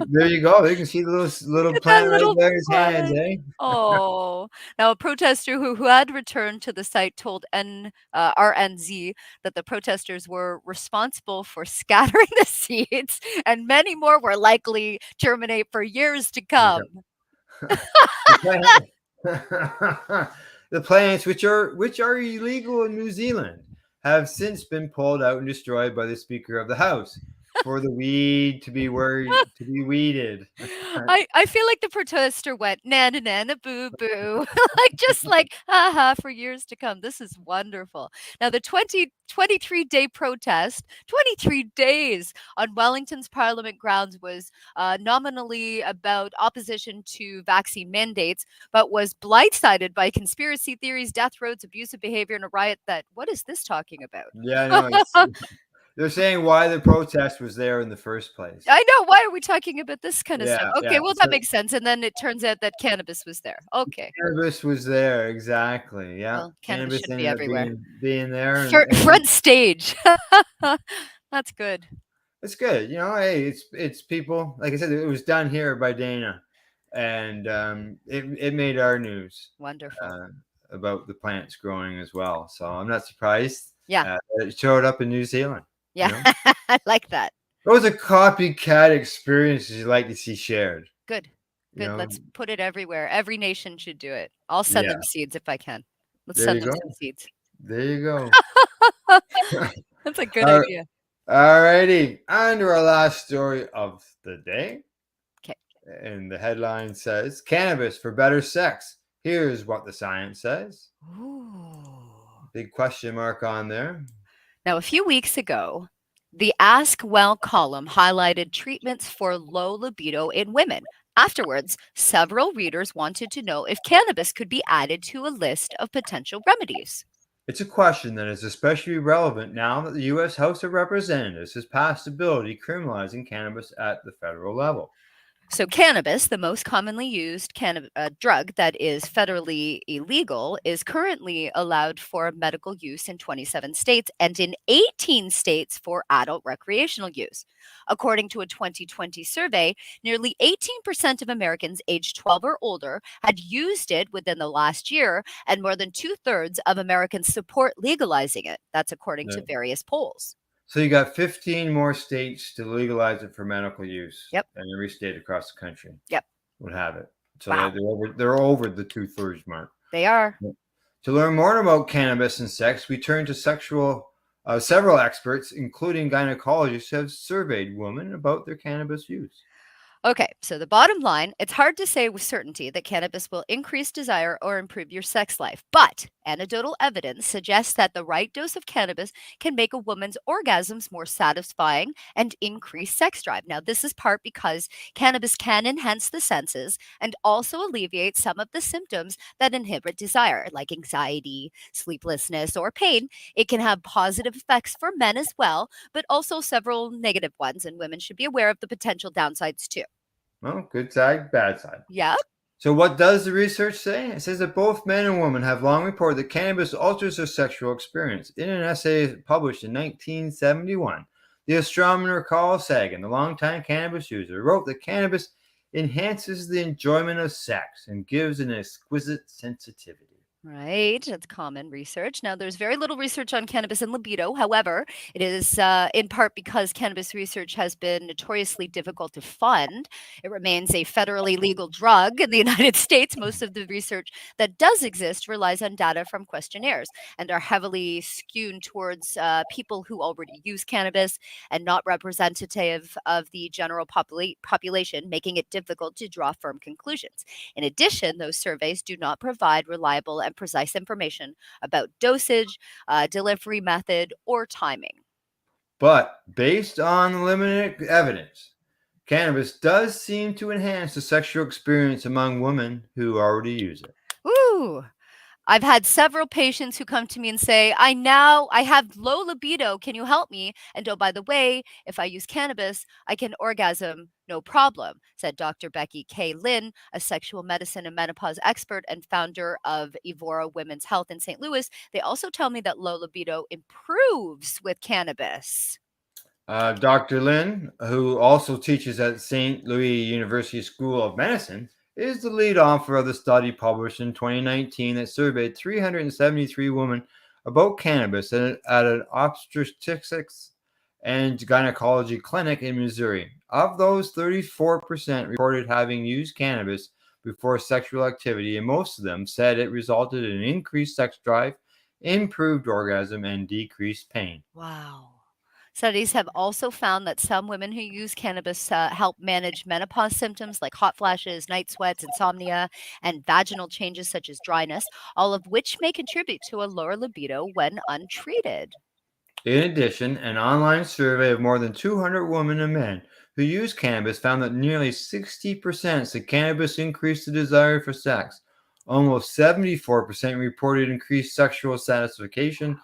There you go. You can see the little plant right there in his hands, eh? Oh. Now, a protester who had returned to the site told RNZ that the protesters were responsible for scattering the seeds, and many more were likely germinate for years to come. The plants, which are illegal in New Zealand, have since been pulled out and destroyed by the Speaker of the House for the weed to be weeded. I feel like the protester went nana nana boo boo, like haha for years to come. This is wonderful. Now the 23-day protest, 23 days on Wellington's Parliament grounds, was nominally about opposition to vaccine mandates, but was blindsided by conspiracy theories, death rows, abusive behavior, and a riot that, what is this talking about? Yeah, I know. They're saying why the protest was there in the first place. I know. Why are we talking about this kind of stuff? Yeah, Okay, yeah. well, that So makes sense. And then it turns out that cannabis was there. Okay. cannabis was there, exactly. Yeah, Well, cannabis cannabis should be ended up everywhere. being there, and Front stage. That's good. it's good. Hey, it's people. Like I said, it was done here by Dana, and it made our news Wonderful. uh, about the plants growing as well. So I'm not surprised. Yeah. It showed up in New Zealand. Yeah. I like that. Those are copycat experiences you like to see shared. Good. You Good. know, Let's put it everywhere. Every nation should do it. I'll send yeah. them seeds if I can. Let's There send you them go. some seeds. There you go. That's a good All idea. righty. On to our last story of the day. Okay. And the headline says, "Cannabis for better sex. Here's what the science says." Ooh. Big question mark on there. Now, a few weeks ago, the Ask Well column highlighted treatments for low libido in women. Afterwards, several readers wanted to know if cannabis could be added to a list of potential remedies. It's a question that is especially relevant now that the U.S. House of Representatives has passed a bill decriminalizing cannabis at the federal level. So, cannabis, the most commonly used drug that is federally illegal, is currently allowed for medical use in 27 states and in 18 states for adult recreational use. According to a 2020 survey, nearly 18% of Americans aged 12 or older had used it within the last year, and more than 2/3 of Americans support legalizing it. That's according to Yeah. various polls. So you got 15 more states to legalize it for medical use. Yep. And every state across the country Yep. would have it. So Wow. they're over the 2/3 mark. They are. To learn more about cannabis and sex, we turn to several experts, including gynecologists, have surveyed women about their cannabis use. Okay, so the bottom line, it's hard to say with certainty that cannabis will increase desire or improve your sex life, but anecdotal evidence suggests that the right dose of cannabis can make a woman's orgasms more satisfying and increase sex drive. Now, this is part because cannabis can enhance the senses and also alleviate some of the symptoms that inhibit desire, like anxiety, sleeplessness, or pain. It can have positive effects for men as well, but also several negative ones, and women should be aware of the potential downsides too. Well, good side, bad side. Yep. So what does the research say? It says that both men and women have long reported that cannabis alters their sexual experience. In an essay published in 1971, the astronomer Carl Sagan, the longtime cannabis user, wrote that cannabis enhances the enjoyment of sex and gives an exquisite sensitivity. Right, that's common research. Now, there's very little research on cannabis and libido. However, it is in part because cannabis research has been notoriously difficult to fund. It remains a federally legal drug in the United States. Most of the research that does exist relies on data from questionnaires and are heavily skewed towards people who already use cannabis and not representative of the general population, making it difficult to draw firm conclusions. In addition, those surveys do not provide reliable and precise information about dosage, delivery method, or timing. But based on limited evidence, cannabis does seem to enhance the sexual experience among women who already use it. Ooh. I've had several patients who come to me and say, I have low libido. Can you help me? And oh, by the way, if I use cannabis, I can orgasm no problem, said Dr. Becky K. Lynn, a sexual medicine and menopause expert and founder of Evora Women's Health in St. Louis. They also tell me that low libido improves with cannabis. Dr. Lin, who also teaches at St. Louis University School of Medicine, is the lead author of the study published in 2019 that surveyed 373 women about cannabis at an obstetrics and gynecology clinic in Missouri. Of those, 34% reported having used cannabis before sexual activity, and most of them said it resulted in increased sex drive, improved orgasm, and decreased pain. Wow. Studies have also found that some women who use cannabis help manage menopause symptoms like hot flashes, night sweats, insomnia, and vaginal changes such as dryness, all of which may contribute to a lower libido when untreated. In addition, an online survey of more than 200 women and men who use cannabis found that nearly 60% said cannabis increased the desire for sex. Almost 74% reported increased sexual satisfaction,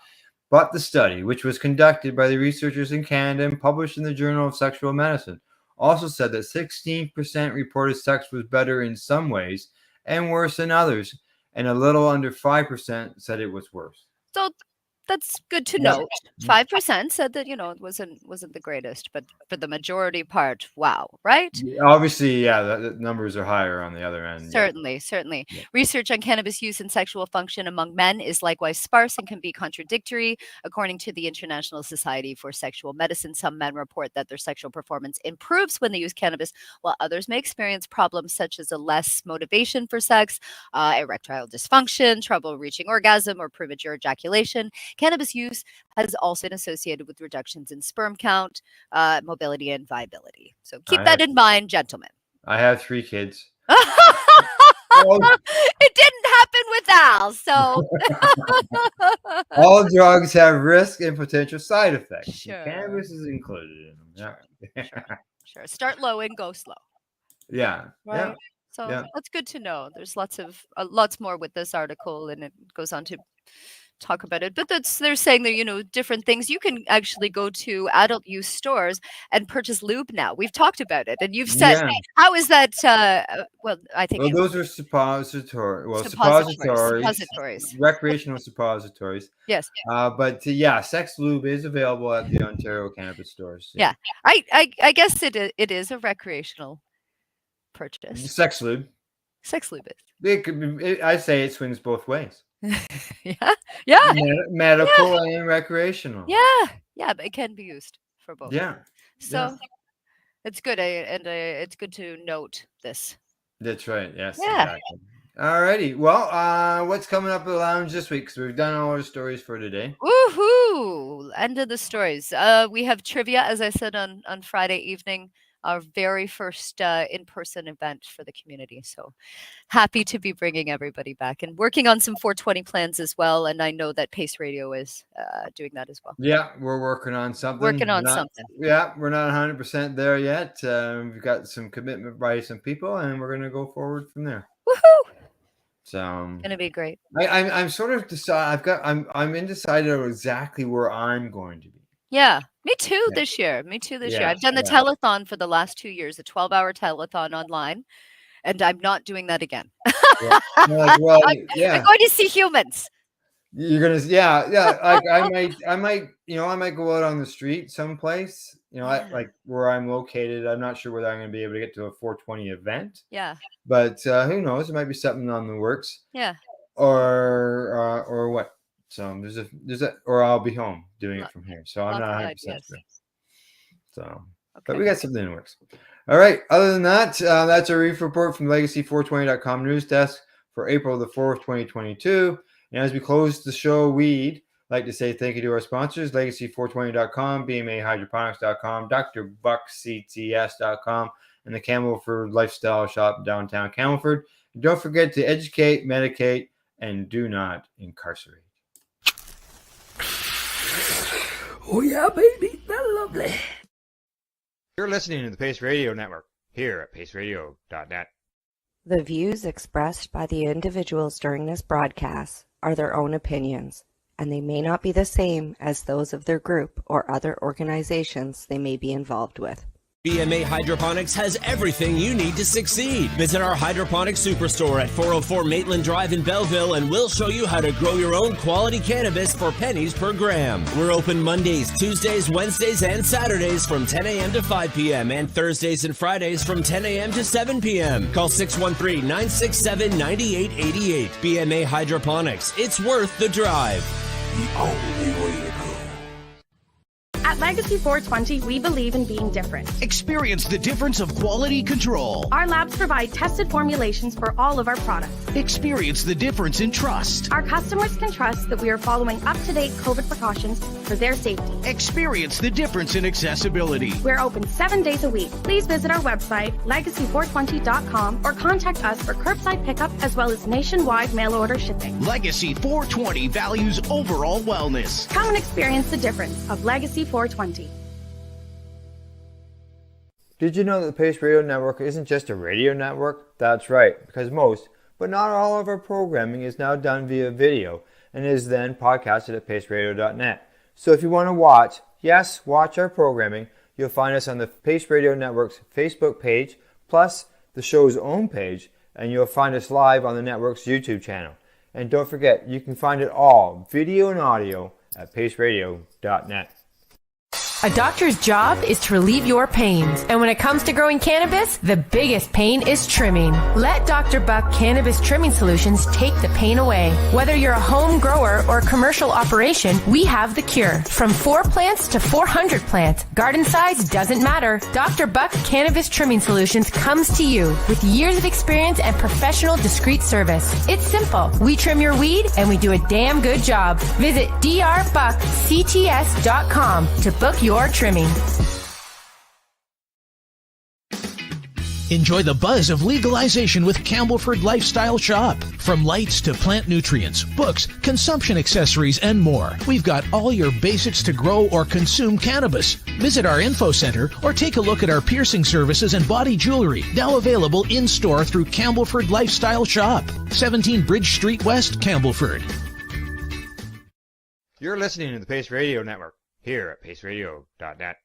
But the study, which was conducted by the researchers in Canada and published in the Journal of Sexual Medicine, also said that 16% reported sex was better in some ways and worse in others, and a little under 5% said it was worse. So that's good to Yeah. note. 5% said that, it wasn't the greatest, but for the majority part, wow, right? Obviously, yeah, the numbers are higher on the other end. Certainly. Yeah. Research on cannabis use and sexual function among men is likewise sparse and can be contradictory. According to the International Society for Sexual Medicine, some men report that their sexual performance improves when they use cannabis, while others may experience problems such as a less motivation for sex, erectile dysfunction, trouble reaching orgasm, or premature ejaculation. Cannabis use has also been associated with reductions in sperm count, mobility, and viability. So keep that in mind, gentlemen. I have 3 kids. It didn't happen with Al, so all drugs have risk and potential side effects. Sure. Cannabis is included in them. Yeah. Sure. Start low and go slow. Yeah. Right. Yeah. So Yeah. that's good to know. There's lots more with this article, and it goes on to talk about it. But they're saying that different things. You can actually go to adult use stores and purchase lube now. We've talked about it, and you've said, how is that? Well, I think those are suppositories. Suppositories. Recreational suppositories. Yes. But sex lube is available at the Ontario cannabis stores. Yeah. I guess it is a recreational purchase. Sex lube. Sex lube is. It could be. I say it swings both ways. Yeah. Medical and recreational. Yeah, but it can be used for both. Yeah. So it's good, and it's good to note this. That's right. Yes. Yeah. Exactly. All righty. Well, what's coming up at the lounge this week? Because we've done all our stories for today. Woohoo! End of the stories. We have trivia, as I said on Friday evening. Our very first in-person event for the community. So happy to be bringing everybody back and working on some 420 plans as well. And I know that Pace Radio is doing that as well. Yeah, we're working on something. Yeah, we're not 100% there yet. We've got some commitment by some people, and we're going to go forward from there. Woohoo! So gonna be great. I'm sort of I'm undecided on exactly where I'm going to be. Yeah, me too this year. year. I've done the telethon for the last 2 years, a 12-hour telethon online, and I'm not doing that again. I'm going to see humans. You're gonna, like I might go out on the street someplace, like where I'm located. I'm not sure whether I'm gonna be able to get to a 420 event. Yeah. But who knows? It might be something on the works. Yeah. Or what? So there's a, or I'll be home doing it from here. So I'm not 100% sure. So, but we got something in the works. All right. Other than that, that's a Reefer report from Legacy420.com news desk for April the 4th, 2022. And as we close the show, we'd like to say thank you to our sponsors, Legacy420.com, BMAHydroponics.com, DrBuckCTS.com, and the Camelford Lifestyle Shop in downtown Camelford. And don't forget to educate, medicate, and do not incarcerate. Oh yeah, baby, that's lovely. You're listening to the Pace Radio Network here at paceradio.net. The views expressed by the individuals during this broadcast are their own opinions, and they may not be the same as those of their group or other organizations they may be involved with. BMA Hydroponics has everything you need to succeed. Visit our hydroponics superstore at 404 Maitland Drive in Belleville, and we'll show you how to grow your own quality cannabis for pennies per gram. We're open Mondays, Tuesdays, Wednesdays, and Saturdays from 10 a.m. to 5 p.m. and Thursdays and Fridays from 10 a.m. to 7 p.m. Call 613-967-9888. BMA Hydroponics. It's worth the drive. The only way to go. At Legacy 420, we believe in being different. Experience the difference of quality control. Our labs provide tested formulations for all of our products. Experience the difference in trust. Our customers can trust that we are following up-to-date COVID precautions for their safety. Experience the difference in accessibility. We're open 7 days a week. Please visit our website, legacy420.com, or contact us for curbside pickup as well as nationwide mail order shipping. Legacy 420 values overall wellness. Come and experience the difference of Legacy 420. Did you know that the Pace Radio Network isn't just a radio network? That's right, because most, but not all of our programming is now done via video, and is then podcasted at paceradio.net. So if you want to watch, yes, watch our programming, you'll find us on the Pace Radio Network's Facebook page, plus the show's own page, and you'll find us live on the network's YouTube channel. And don't forget, you can find it all, video and audio, at paceradio.net. A doctor's job is to relieve your pains. And when it comes to growing cannabis, the biggest pain is trimming. Let Dr. Buck Cannabis Trimming Solutions take the pain away. Whether you're a home grower or a commercial operation, we have the cure. From 4 plants to 400 plants, garden size doesn't matter. Dr. Buck Cannabis Trimming Solutions comes to you with years of experience and professional discreet service. It's simple. We trim your weed and we do a damn good job. Visit drbuckcts.com to book your trimming. Enjoy the buzz of legalization with Campbellford Lifestyle Shop. From lights to plant nutrients, books, consumption accessories, and more. We've got all your basics to grow or consume cannabis. Visit our info center or take a look at our piercing services and body jewelry, now available in-store through Campbellford Lifestyle Shop. 17 Bridge Street West, Campbellford. You're listening to the Pace Radio Network here at paceradio.net.